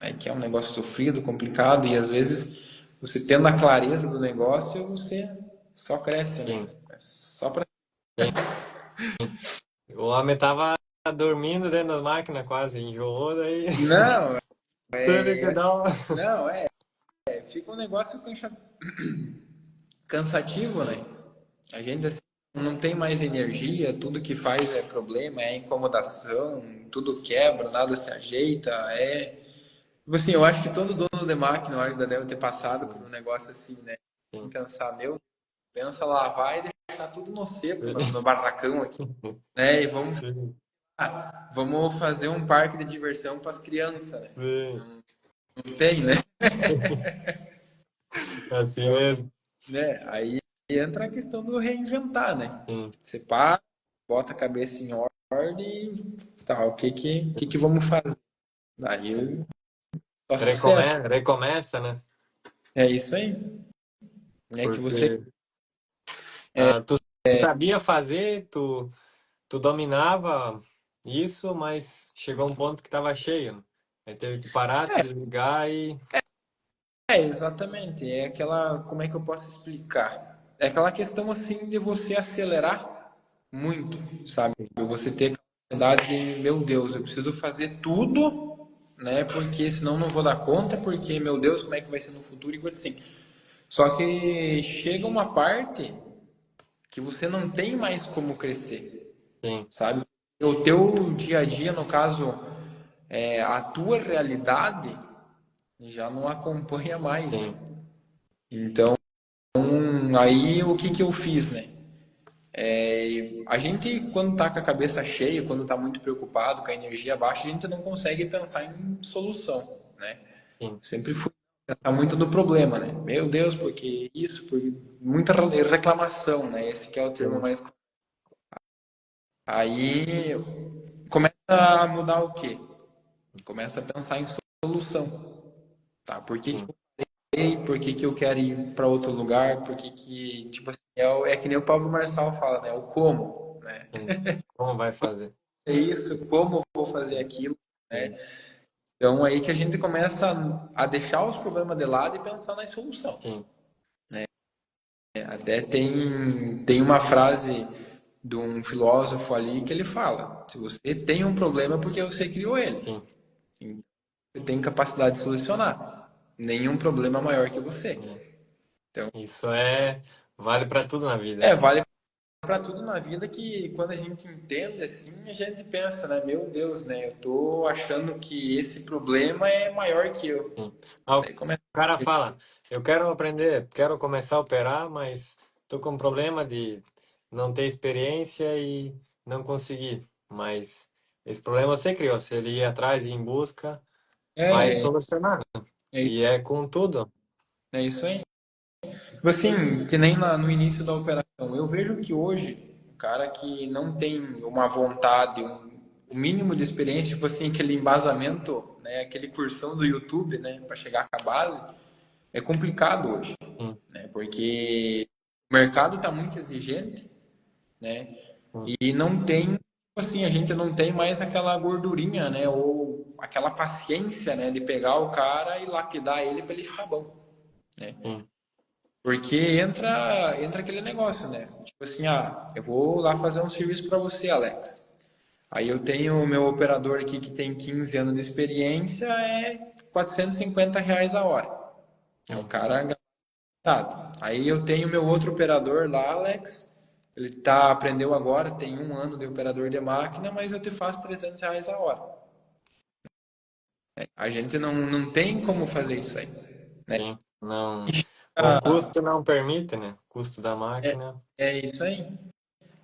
Speaker 1: né? Que é um negócio sofrido, complicado, e às vezes você tendo a clareza do negócio, você só cresce, né?
Speaker 2: sim,
Speaker 1: É só pra...
Speaker 2: sim. O homem tava dormindo dentro das máquinas, quase enjoou, daí
Speaker 1: Não,
Speaker 2: teve que dar uma...
Speaker 1: não, fica um negócio cansativo, né?
Speaker 2: Sim,
Speaker 1: A gente assim, não tem mais energia, tudo que faz é problema, é incomodação, tudo quebra, nada se ajeita, é... Tipo assim, eu acho que todo dono de máquina ainda deve ter passado por
Speaker 2: sim,
Speaker 1: um negócio assim, né? Tem
Speaker 2: sim,
Speaker 1: que pensar, meu, pensa lavar e deixar tudo no seco, no
Speaker 2: sim,
Speaker 1: barracão aqui, né? E vamos,
Speaker 2: sim,
Speaker 1: vamos fazer um parque de diversão para as crianças, né?
Speaker 2: sim.
Speaker 1: Não tem, né?
Speaker 2: Assim
Speaker 1: Então,
Speaker 2: mesmo.
Speaker 1: né? Aí entra a questão do reinventar, né?
Speaker 2: Sim,
Speaker 1: Você para, bota a cabeça em ordem e tá, o que vamos fazer?
Speaker 2: sim.
Speaker 1: Daí só sucesso.
Speaker 2: Recomeça, né?
Speaker 1: É isso aí. É que você
Speaker 2: Porque tu sabia fazer, tu dominava isso, mas chegou um ponto que estava cheio, né? Aí teve que parar, se desligar e...
Speaker 1: exatamente, é aquela, como é que eu posso explicar? É aquela questão assim de você acelerar muito, sabe? Você ter a capacidade de, meu Deus, eu preciso fazer tudo, né? Porque senão não vou dar conta, porque, meu Deus, como é que vai ser no futuro e coisa assim. Só que chega uma parte que você não tem mais como crescer,
Speaker 2: Sim,
Speaker 1: sabe? O teu dia a dia, no caso, a tua realidade já não acompanha mais, né?
Speaker 2: sim,
Speaker 1: Então, aí o que eu fiz, né? A gente, quando tá com a cabeça cheia, quando tá muito preocupado, com a energia baixa, a gente não consegue pensar em solução, né?
Speaker 2: sim,
Speaker 1: Sempre fui pensar muito no problema, né? Meu Deus, porque isso, por muita reclamação, né? Esse que é o termo
Speaker 2: sim,
Speaker 1: mais. Aí começa a mudar o quê? Começa a pensar em solução, tá? Por que que
Speaker 2: sim,
Speaker 1: eu parei? Por que que eu quero ir para outro lugar? Por que que, tipo assim, é que nem o Pablo Marçal fala, né? O como, né?
Speaker 2: sim. Como vai fazer?
Speaker 1: É isso, como eu vou fazer aquilo, né?
Speaker 2: Sim,
Speaker 1: Então aí que a gente começa a deixar os problemas de lado e pensar na solução.
Speaker 2: sim,
Speaker 1: Até tem uma frase de um filósofo ali que ele fala: se você tem um problema é porque você criou ele.
Speaker 2: sim,
Speaker 1: Você tem capacidade de solucionar. Nenhum problema é maior que
Speaker 2: sim.
Speaker 1: você. Então,
Speaker 2: Isso vale para tudo na vida.
Speaker 1: vale para tudo na vida que quando a gente entende assim, a gente pensa, né? Meu Deus, né? Eu tô achando que esse problema é maior que eu.
Speaker 2: Sim. O
Speaker 1: Daí começa.
Speaker 2: cara fala, eu quero aprender, quero começar a operar, mas tô com problema de não ter experiência e não conseguir. Mas esse problema você criou, se ele ir atrás e ir em busca, vai
Speaker 1: É,
Speaker 2: solucionar, né?
Speaker 1: é,
Speaker 2: E é com tudo.
Speaker 1: é isso aí. Tipo assim, que nem no início da operação. Eu vejo que hoje, o cara que não tem uma vontade, o mínimo de experiência, tipo assim, aquele embasamento, né, aquele cursão do YouTube, né, para chegar com a base, é complicado hoje,
Speaker 2: Sim,
Speaker 1: né, porque o mercado está muito exigente, né,
Speaker 2: sim,
Speaker 1: e não tem, tipo assim, a gente não tem mais aquela gordurinha, né, ou aquela paciência, né, de pegar o cara e lapidar ele para ele ficar bom, né.
Speaker 2: sim,
Speaker 1: Porque entra aquele negócio, né? Tipo assim, eu vou lá fazer um serviço para você, Alex. Aí eu tenho o meu operador aqui que tem 15 anos de experiência, é R$ 450 a hora. É um
Speaker 2: sim,
Speaker 1: cara gastado. Aí eu tenho meu outro operador lá, Alex. Ele aprendeu agora, tem um ano de operador de máquina, mas eu te faço R$ 300 a hora. A gente não tem como fazer isso aí.
Speaker 2: sim. Não, o
Speaker 1: Ah,
Speaker 2: custo não permite, né? O custo da
Speaker 1: é,
Speaker 2: máquina.
Speaker 1: é isso aí.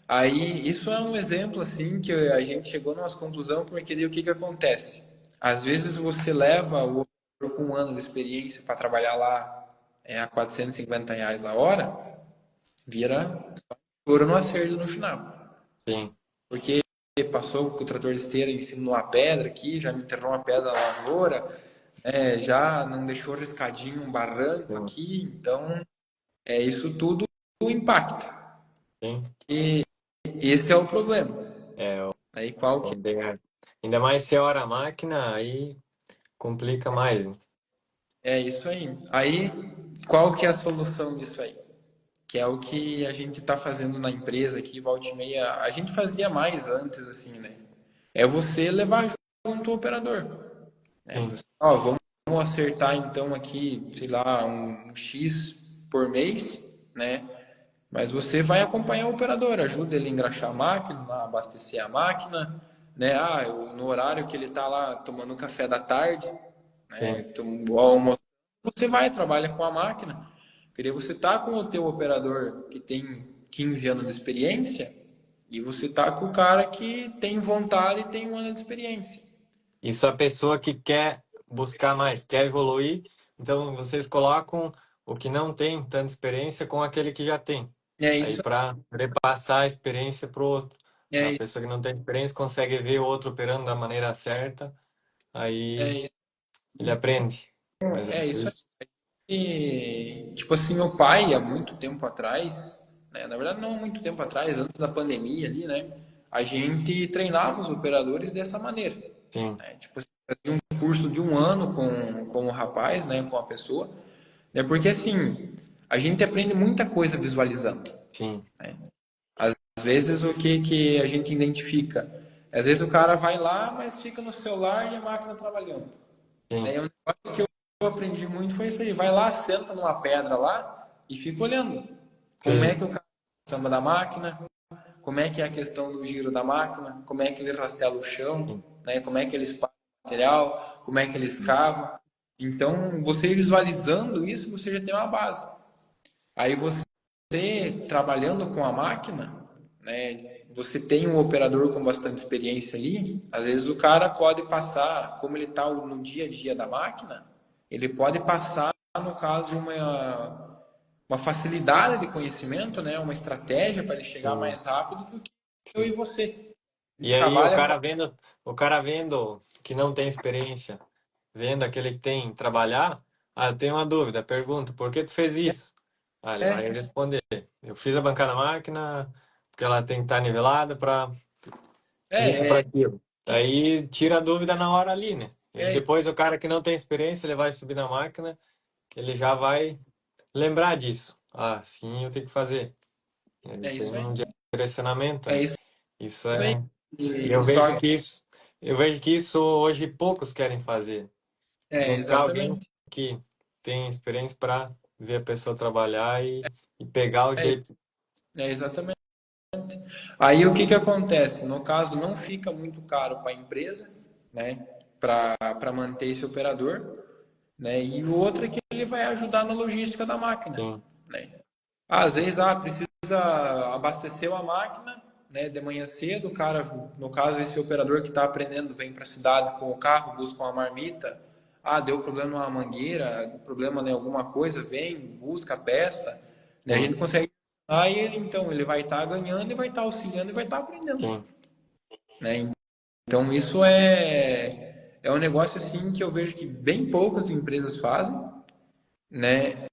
Speaker 1: Aí, isso é um exemplo assim que a gente chegou numa conclusão porque daí o que que acontece? Às vezes você leva o operador com um ano de experiência para trabalhar lá a R$ 450 a hora, vira ouro no acerto no final.
Speaker 2: sim,
Speaker 1: Porque passou com o trator de esteira em cima de uma pedra aqui, já me enterrou uma pedra na lavoura, já não deixou riscadinho um barranco
Speaker 2: sim,
Speaker 1: aqui, então isso tudo impacta.
Speaker 2: sim.
Speaker 1: E esse é o problema.
Speaker 2: É,
Speaker 1: Aí qual que
Speaker 2: ainda mais se é hora a máquina, aí complica mais, né?
Speaker 1: é isso aí? Aí qual que é a solução disso aí? Que é o que a gente está fazendo na empresa aqui, volta e meia. A gente fazia mais antes, assim, né? É você levar junto o operador. Né?
Speaker 2: Sim.
Speaker 1: Você, ó, vamos acertar então aqui, sei lá, um X por mês, né? Mas você vai acompanhar o operador, ajuda ele a engraxar a máquina, a abastecer a máquina, né? No horário que ele está lá tomando café da tarde, né?
Speaker 2: Sim.
Speaker 1: O almoço, você vai, trabalha com a máquina. Queria você tá com o teu operador que tem 15 anos de experiência e você tá com o cara que tem vontade e tem um ano de experiência.
Speaker 2: Isso é a pessoa que quer buscar mais, quer evoluir, então vocês colocam o que não tem tanta experiência com aquele que já tem.
Speaker 1: É
Speaker 2: Aí
Speaker 1: isso,
Speaker 2: para passar a experiência para o outro. A
Speaker 1: é,
Speaker 2: pessoa que não tem experiência consegue ver o outro operando da maneira certa,
Speaker 1: é
Speaker 2: aí ele
Speaker 1: isso,
Speaker 2: aprende. Mas é
Speaker 1: isso.
Speaker 2: isso.
Speaker 1: E, tipo assim, meu pai, há muito tempo atrás, né, na verdade não há muito tempo atrás, antes da pandemia ali, né, a gente treinava os operadores dessa maneira.
Speaker 2: Sim,
Speaker 1: Né, tipo assim, fazia um curso de um ano com o rapaz, né, com a pessoa, né, porque assim, a gente aprende muita coisa visualizando.
Speaker 2: sim,
Speaker 1: Né. Às vezes o que a gente identifica? Às vezes o cara vai lá, mas fica no celular e a máquina trabalhando.
Speaker 2: sim,
Speaker 1: Né, e um negócio que eu aprendi muito foi isso aí. Vai lá, senta numa pedra lá e fica olhando. Como é
Speaker 2: sim,
Speaker 1: que o cara samba da máquina, como é que é a questão do giro da máquina, como é que ele rastela o chão,
Speaker 2: sim.
Speaker 1: né? Como é que ele espalha o material, como é que ele escava. Então, você visualizando isso, você já tem uma base. Aí você trabalhando com a máquina, né? Você tem um operador com bastante experiência ali, às vezes o cara pode passar, como ele está no dia a dia da máquina, ele pode passar, no caso, uma facilidade de conhecimento, né? Uma estratégia para ele chegar
Speaker 2: Sim.
Speaker 1: mais rápido do que eu e você.
Speaker 2: E aí
Speaker 1: Trabalha com.
Speaker 2: o cara vendo que não tem experiência, vendo aquele que tem trabalhar, eu tenho uma dúvida, pergunto, por que tu fez isso? Ele vai
Speaker 1: É,
Speaker 2: responder, eu fiz a bancada máquina porque ela tem que estar nivelada para isso,
Speaker 1: é,
Speaker 2: para
Speaker 1: é,
Speaker 2: aquilo. Aí tira a dúvida na hora ali, né? E
Speaker 1: é,
Speaker 2: depois o cara que não tem experiência, ele vai subir na máquina, ele já vai lembrar disso. Ah, sim, eu tenho que fazer. Ele
Speaker 1: é
Speaker 2: tem
Speaker 1: isso aí.
Speaker 2: um direcionamento,
Speaker 1: É
Speaker 2: né?
Speaker 1: isso
Speaker 2: Isso
Speaker 1: aí.
Speaker 2: é. E
Speaker 1: E só
Speaker 2: eu vejo que isso hoje poucos querem fazer. Buscar alguém
Speaker 1: exatamente.
Speaker 2: que tem experiência para ver a pessoa trabalhar e pegar o jeito.
Speaker 1: É exatamente. Aí o que que acontece? No caso, não fica muito caro para a empresa, né? Para manter esse operador, né? E o outro é que ele vai ajudar na logística da máquina,
Speaker 2: Sim,
Speaker 1: né? Às vezes, precisa abastecer a máquina, né? De manhã cedo, o cara, no caso, esse operador que está aprendendo vem para a cidade com o carro, busca uma marmita. Deu problema numa mangueira, deu problema em alguma coisa, vem, busca a peça, né? A
Speaker 2: sim,
Speaker 1: gente consegue. Aí ele, então, ele vai estar ganhando e vai estar auxiliando e vai estar aprendendo,
Speaker 2: sim,
Speaker 1: né? Então, isso é um negócio, assim, que eu vejo que bem poucas empresas fazem, né?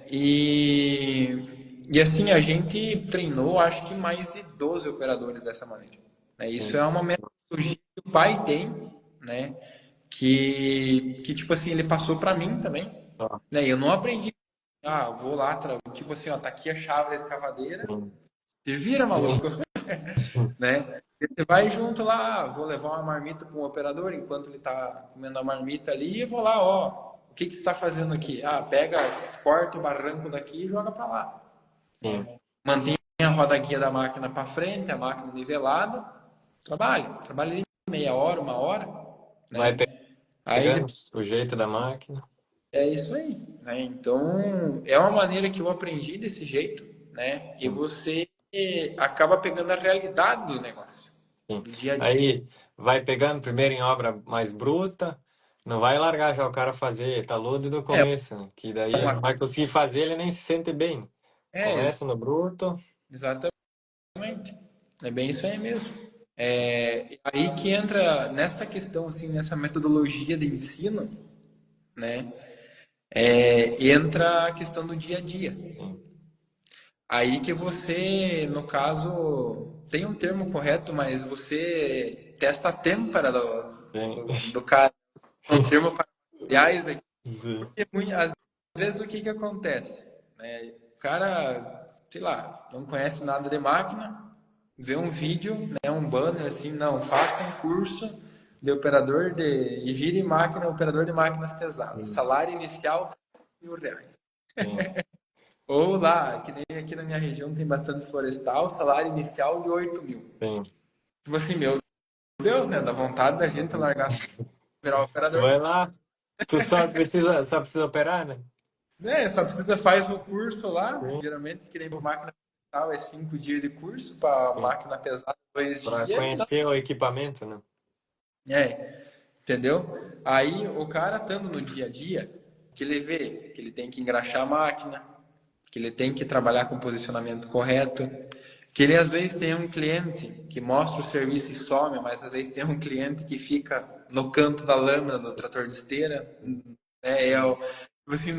Speaker 1: E assim, a gente treinou, acho que mais de 12 operadores dessa maneira. Né? Isso
Speaker 2: sim.
Speaker 1: é uma metodologia que o pai tem, né? Que tipo assim, ele passou para mim também.
Speaker 2: Ó,
Speaker 1: Né? Eu não aprendi. Vou lá, tipo assim, ó, tá aqui a chave da escavadeira,
Speaker 2: sim,
Speaker 1: se vira,
Speaker 2: sim,
Speaker 1: maluco, né? Você vai junto lá, vou levar uma marmita para um operador enquanto ele tá comendo a marmita ali e vou lá, ó, o que que você está fazendo aqui? Pega, corta o barranco daqui e joga para lá,
Speaker 2: sim.
Speaker 1: né? Mantém a roda guia da máquina para frente, a máquina nivelada, trabalha ali meia hora, uma hora,
Speaker 2: Vai
Speaker 1: né? Aí
Speaker 2: pegando o jeito da máquina.
Speaker 1: é isso aí, né? Então, é uma maneira que eu aprendi desse jeito, né? E
Speaker 2: Sim,
Speaker 1: você acaba pegando a realidade do negócio,
Speaker 2: sim.
Speaker 1: do dia a dia.
Speaker 2: Aí vai pegando primeiro em obra mais bruta, não vai largar já o cara fazer talude do
Speaker 1: É
Speaker 2: começo, né? Que daí
Speaker 1: uma,
Speaker 2: não vai conseguir fazer, ele nem se sente bem.
Speaker 1: É,
Speaker 2: Começa no bruto.
Speaker 1: exatamente. É bem isso aí mesmo. Aí que entra nessa questão, assim, nessa metodologia de ensino, né? Entra a questão do dia a dia.
Speaker 2: Sim,
Speaker 1: Aí que você, no caso, tem um termo correto, mas você testa a têmpera
Speaker 2: sim.
Speaker 1: do cara. É um termo para materiais aqui.
Speaker 2: Sim.
Speaker 1: Porque às vezes o que que acontece? Né? O cara, sei lá, não conhece nada de máquina, vê um vídeo, né, um banner assim, não, faça um curso de operador e vire máquina, operador de máquinas pesadas.
Speaker 2: Sim,
Speaker 1: Salário inicial R$ 1.000.
Speaker 2: sim,
Speaker 1: Ou lá, que nem aqui na minha região tem bastante florestal, salário inicial de 8.000.
Speaker 2: sim.
Speaker 1: Tipo assim, meu Deus, né? Dá vontade da gente largar tudo, virar operador.
Speaker 2: Vai lá. Tu só precisa operar, né?
Speaker 1: Né? Só precisa faz o curso lá.
Speaker 2: Sim,
Speaker 1: Geralmente, que nem para máquina pesada é 5 dias de curso, para
Speaker 2: sim.
Speaker 1: máquina pesada 2
Speaker 2: Para
Speaker 1: dias.
Speaker 2: conhecer o equipamento, né?
Speaker 1: Entendeu? Aí o cara estando no dia a dia, que ele vê que ele tem que engraxar a máquina, que ele tem que trabalhar com o posicionamento correto, que ele às vezes tem um cliente que mostra o serviço e some, mas às vezes tem um cliente que fica no canto da lâmina do trator de esteira, né? Tipo assim,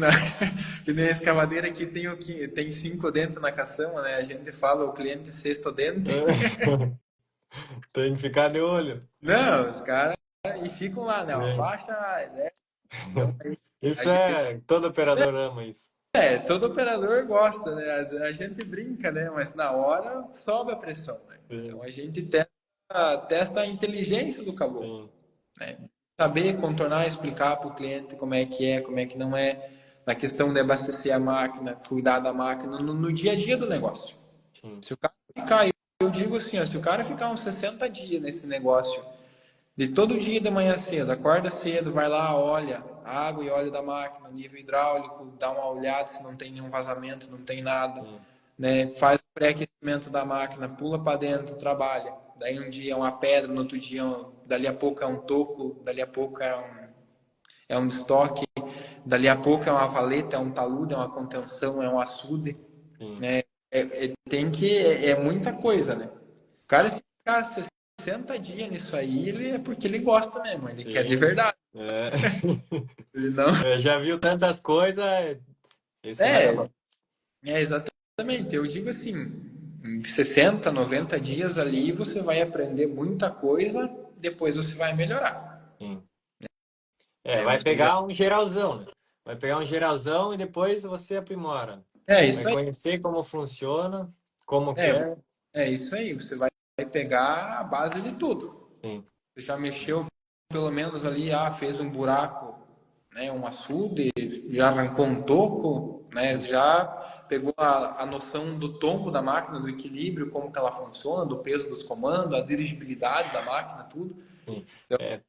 Speaker 1: que nem a escavadeira que tem 5 dentes na caçamba, né? A gente fala o cliente sexto dente.
Speaker 2: Tem que ficar de olho.
Speaker 1: Não, os caras e ficam lá, né? Ó,
Speaker 2: Sim.
Speaker 1: baixa, né? Então, a
Speaker 2: Isso
Speaker 1: gente,
Speaker 2: todo operador ama isso.
Speaker 1: todo operador gosta, né? A gente brinca, né? Mas na hora sobe a pressão, né? Então
Speaker 2: Sim,
Speaker 1: a gente testa a inteligência do caboclo,
Speaker 2: sim,
Speaker 1: né? Saber contornar, explicar para o cliente como é que não é, na questão de abastecer a máquina, cuidar da máquina no dia a dia do negócio.
Speaker 2: sim,
Speaker 1: Se o cara ficar, eu digo assim, ó, se o cara ficar uns 60 dias nesse negócio, de todo dia de manhã cedo, acorda cedo, vai lá, olha água e óleo da máquina, nível hidráulico, dá uma olhada se não tem nenhum vazamento, não tem nada,
Speaker 2: sim,
Speaker 1: né? Faz o pré-aquecimento da máquina, pula para dentro, trabalha. Daí um dia é uma pedra, no outro dia, dali a pouco é um toco, dali a pouco é um estoque, dali a pouco é uma valeta, é um talude, é uma contenção, é um açude,
Speaker 2: sim,
Speaker 1: né? É muita coisa, né? O cara se ficar 60 dias nisso aí, é porque ele gosta mesmo, ele quer de
Speaker 2: sim.
Speaker 1: verdade.
Speaker 2: É.
Speaker 1: Ele não.
Speaker 2: Já viu tantas coisas, esse
Speaker 1: É,
Speaker 2: leva.
Speaker 1: exatamente. Eu digo assim, em 60, 90 dias ali você vai aprender muita coisa, depois você vai melhorar,
Speaker 2: Sim.
Speaker 1: né?
Speaker 2: Vai
Speaker 1: Você já.
Speaker 2: pegar um geralzão, né? Vai pegar um geralzão e depois você aprimora.
Speaker 1: É
Speaker 2: Vai
Speaker 1: isso aí.
Speaker 2: conhecer como funciona, como
Speaker 1: É,
Speaker 2: quer.
Speaker 1: é isso aí. Você vai pegar a base de tudo.
Speaker 2: Sim,
Speaker 1: Você já mexeu pelo menos ali, fez um buraco, né, um açude, já arrancou um toco, né,
Speaker 2: sim,
Speaker 1: já pegou a noção do tombo da máquina, do equilíbrio, como que ela funciona, do peso dos comandos, a dirigibilidade da máquina, tudo.
Speaker 2: sim.
Speaker 1: Então,
Speaker 2: É,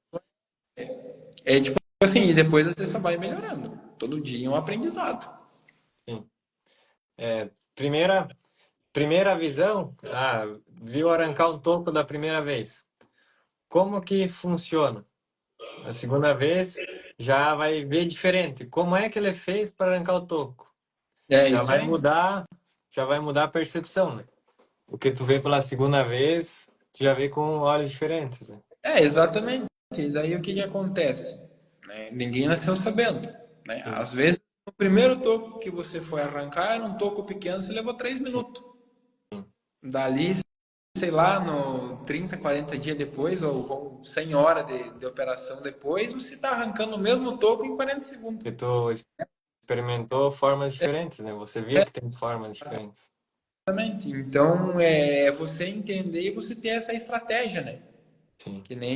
Speaker 1: é tipo assim, e depois você só vai melhorando. Todo dia é um aprendizado.
Speaker 2: sim. Primeira visão, viu arrancar um toco da primeira vez. Como que funciona? A segunda vez já vai ver diferente. Como é que ele fez para arrancar o toco?
Speaker 1: É
Speaker 2: Já
Speaker 1: isso
Speaker 2: vai
Speaker 1: aí.
Speaker 2: mudar, já vai mudar a percepção, né? O que tu vê pela segunda vez, tu já vê com olhos diferentes, né?
Speaker 1: Exatamente. E daí o que que acontece? Né? Ninguém nasceu sabendo. Né?
Speaker 2: Sim,
Speaker 1: Às vezes, o primeiro toco que você foi arrancar era um toco pequeno, você levou 3
Speaker 2: sim,
Speaker 1: minutos.
Speaker 2: sim.
Speaker 1: Dali, sei lá, no 30, 40 dias depois, ou 100 horas de operação depois, você está arrancando o mesmo toco em 40 segundos.
Speaker 2: Porque tu experimentou formas diferentes, né? Você viu que tem formas diferentes.
Speaker 1: Exatamente. Então, é você entender e você ter essa estratégia, né?
Speaker 2: Sim,
Speaker 1: Que nem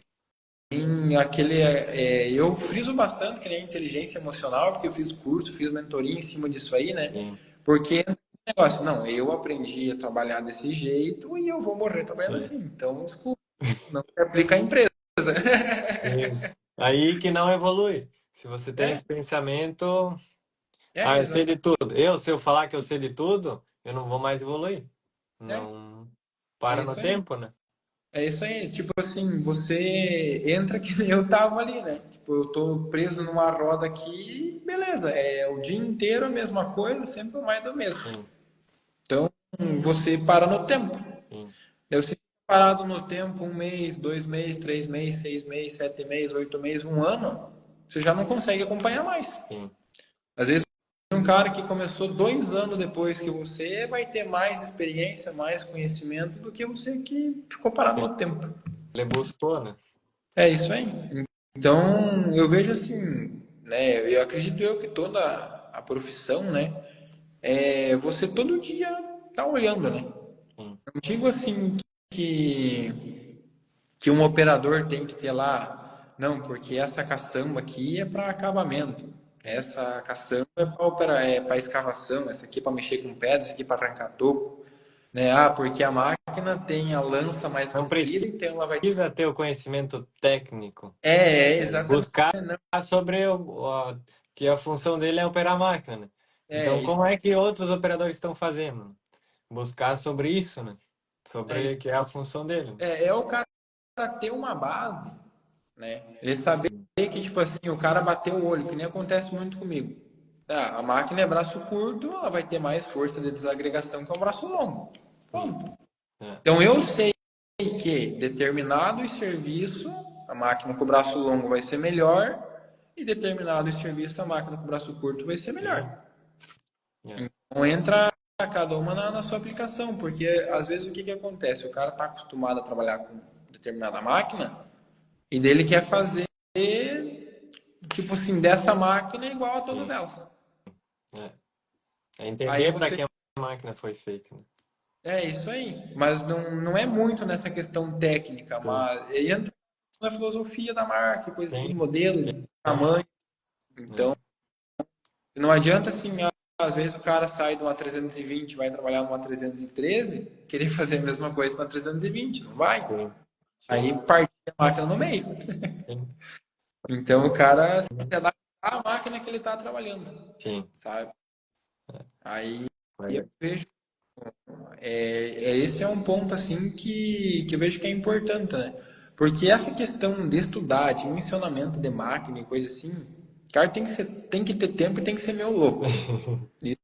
Speaker 1: aquele. Eu friso bastante que nem inteligência emocional, porque eu fiz curso, fiz mentoria em cima disso aí, né?
Speaker 2: sim,
Speaker 1: Porque negócio, não, eu aprendi a trabalhar desse jeito e eu vou morrer trabalhando
Speaker 2: sim,
Speaker 1: assim. Então, desculpa, não se aplica à empresa.
Speaker 2: sim. Aí que não evolui. Se você tem
Speaker 1: É,
Speaker 2: esse pensamento, eu sei
Speaker 1: exato.
Speaker 2: de tudo. Se eu falar que eu sei de tudo, eu não vou mais evoluir.
Speaker 1: É,
Speaker 2: Não
Speaker 1: é
Speaker 2: para no
Speaker 1: isso aí.
Speaker 2: tempo, né?
Speaker 1: É isso aí. Tipo assim, você entra que nem eu tava ali, né? Tipo, eu tô preso numa roda aqui, beleza. É o dia inteiro a mesma coisa, sempre mais do mesmo.
Speaker 2: Sim,
Speaker 1: você para no tempo.
Speaker 2: Sim,
Speaker 1: Daí você fica parado no tempo 1 mês, 2 meses, 3 meses, 6 meses, 7 meses, 8 meses, um ano, você já não consegue acompanhar mais.
Speaker 2: sim.
Speaker 1: Às vezes um cara que começou 2 anos depois que você vai ter mais experiência, mais conhecimento do que você que ficou parado no tempo.
Speaker 2: Ele buscou, né?
Speaker 1: É isso aí. Então, eu vejo assim, né? Eu acredito que toda a profissão, né? Você todo dia tá olhando, né?
Speaker 2: Sim,
Speaker 1: Não digo assim que um operador tem que ter lá, não, porque essa caçamba aqui é para acabamento,
Speaker 2: sim.
Speaker 1: essa caçamba é para escavação, essa aqui é para mexer com pedra, essa aqui é para arrancar toco, né? Ah, porque a máquina tem a lança mais
Speaker 2: Não
Speaker 1: comprida, então ela vai.
Speaker 2: precisa ter o conhecimento técnico.
Speaker 1: Exatamente.
Speaker 2: Buscar
Speaker 1: Não,
Speaker 2: sobre que a função dele é operar a máquina, né? Então,
Speaker 1: isso.
Speaker 2: como é que outros operadores estão fazendo? Buscar sobre isso, né?
Speaker 1: É isso.
Speaker 2: Sobre que é a função dele.
Speaker 1: É o cara ter uma base, né? Ele saber que, tipo assim, o cara bateu o olho, que nem acontece muito comigo. A máquina é braço curto, ela vai ter mais força de desagregação que um braço longo.
Speaker 2: Isso.
Speaker 1: Ponto.
Speaker 2: É,
Speaker 1: Então eu sei que determinado serviço, a máquina com o braço longo vai ser melhor, e determinado serviço, a máquina com o braço curto vai ser
Speaker 2: sim,
Speaker 1: melhor.
Speaker 2: é,
Speaker 1: Então entra cada uma na sua aplicação, porque às vezes o que acontece? O cara está acostumado a trabalhar com determinada máquina e dele quer fazer, tipo assim, dessa máquina igual a todas
Speaker 2: sim.
Speaker 1: elas.
Speaker 2: É. É
Speaker 1: Aí
Speaker 2: entender para
Speaker 1: você.
Speaker 2: que a máquina foi feita, né?
Speaker 1: É isso aí. Mas não é muito nessa questão técnica,
Speaker 2: Sim,
Speaker 1: mas aí entra na filosofia da marca, coisa assim,
Speaker 2: sim, sim.
Speaker 1: modelo, tamanho. Então,
Speaker 2: É.
Speaker 1: não adianta assim, às vezes o cara sai de uma 320, vai trabalhar numa 313, querer fazer a mesma coisa na 320, não vai.
Speaker 2: Sim, sim,
Speaker 1: Aí parte a máquina no meio.
Speaker 2: sim,
Speaker 1: Então o cara se adapta à máquina que ele está trabalhando,
Speaker 2: sim.
Speaker 1: sabe? Aí eu
Speaker 2: Mas,
Speaker 1: vejo, esse é um ponto assim que eu vejo que é importante, né? Porque essa questão de estudar, de mencionamento de máquina e coisa assim, cara tem que ter tempo e tem que ser meio louco. Isso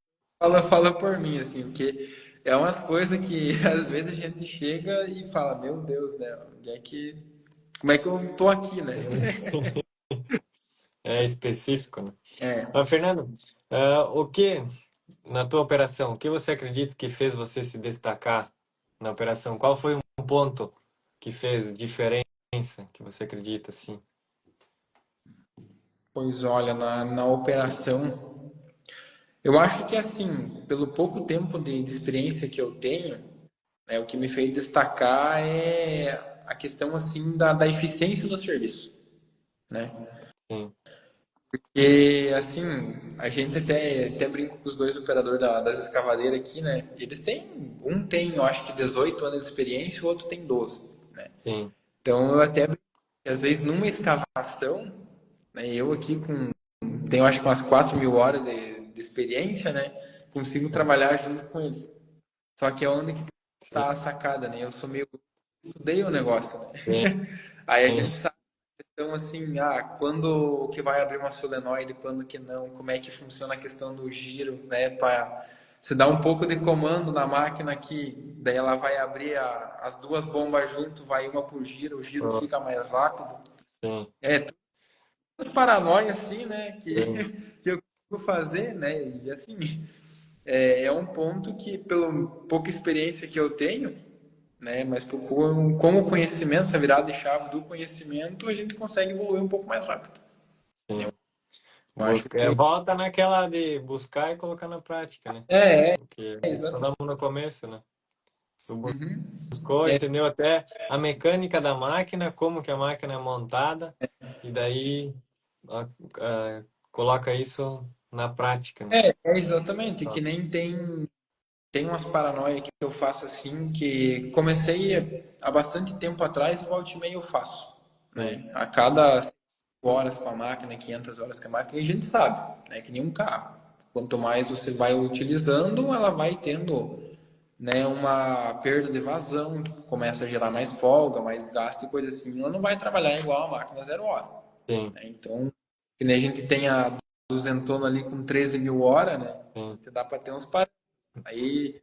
Speaker 1: fala por mim, assim, porque é umas coisas que às vezes a gente chega e fala, meu Deus, né? Como é que eu tô aqui, né?
Speaker 2: é específico, né?
Speaker 1: É,
Speaker 2: Mas, Fernando, o que, na tua operação, o que você acredita que fez você se destacar na operação? Qual foi um ponto que fez diferença, que você acredita, assim?
Speaker 1: pois olha, na operação, eu acho que assim, pelo pouco tempo de experiência que eu tenho, né, o que me fez destacar é a questão assim da eficiência do serviço, né?
Speaker 2: Sim,
Speaker 1: E assim, a gente até brinca com os dois operadores das escavadeiras aqui, né? Eles têm, um tem, eu acho que 18 anos de experiência, o outro tem 12, né?
Speaker 2: sim,
Speaker 1: Então eu até brinco que às vezes numa escavação, né, eu aqui tenho acho que umas 4.000 horas de experiência, né? Consigo trabalhar junto com eles. Só que é onde que
Speaker 2: sim,
Speaker 1: está a sacada, né? Eu sou meio estudei o negócio, né?
Speaker 2: sim,
Speaker 1: Aí a
Speaker 2: sim,
Speaker 1: gente sabe a questão assim, quando que vai abrir uma solenoide, quando que não, como é que funciona a questão do giro, né? Para você dar um pouco de comando na máquina aqui, daí ela vai abrir as duas bombas junto, vai uma por giro, o giro
Speaker 2: oh,
Speaker 1: fica mais rápido.
Speaker 2: sim,
Speaker 1: Todas paranoias assim, né? Que,
Speaker 2: sim,
Speaker 1: que eu consigo fazer, né? E assim, é um ponto que, pela pouca experiência que eu tenho, né? Mas com o conhecimento, essa virada de chave do conhecimento, a gente consegue evoluir um pouco mais rápido. Eu
Speaker 2: sim.
Speaker 1: acho
Speaker 2: Busca,
Speaker 1: que
Speaker 2: volta naquela de buscar e colocar na prática, né?
Speaker 1: é, é,
Speaker 2: Porque
Speaker 1: é
Speaker 2: isso
Speaker 1: exatamente.
Speaker 2: falamos no começo, né? Tu
Speaker 1: Uhum.
Speaker 2: buscou,
Speaker 1: É,
Speaker 2: entendeu até a mecânica da máquina, como que a máquina é montada, e daí a- coloca isso na prática, né?
Speaker 1: é exatamente,
Speaker 2: Ó,
Speaker 1: que nem tem umas paranoias que eu faço assim, que comecei há bastante tempo atrás e volta e meia eu faço,
Speaker 2: sim,
Speaker 1: né? A cada 5 horas com a máquina, 500 horas com a máquina, e a gente sabe, né? Que nem um carro. Quanto mais você vai utilizando, ela vai tendo, né, uma perda de vazão, começa a gerar mais folga, mais gasto e coisa assim. Ela não vai trabalhar igual a máquina 0 hora,
Speaker 2: sim,
Speaker 1: né? Então, que nem a gente tem a duzentona ali com 13.000 horas, né? A
Speaker 2: sim,
Speaker 1: gente dá para ter uns parâmetros. Aí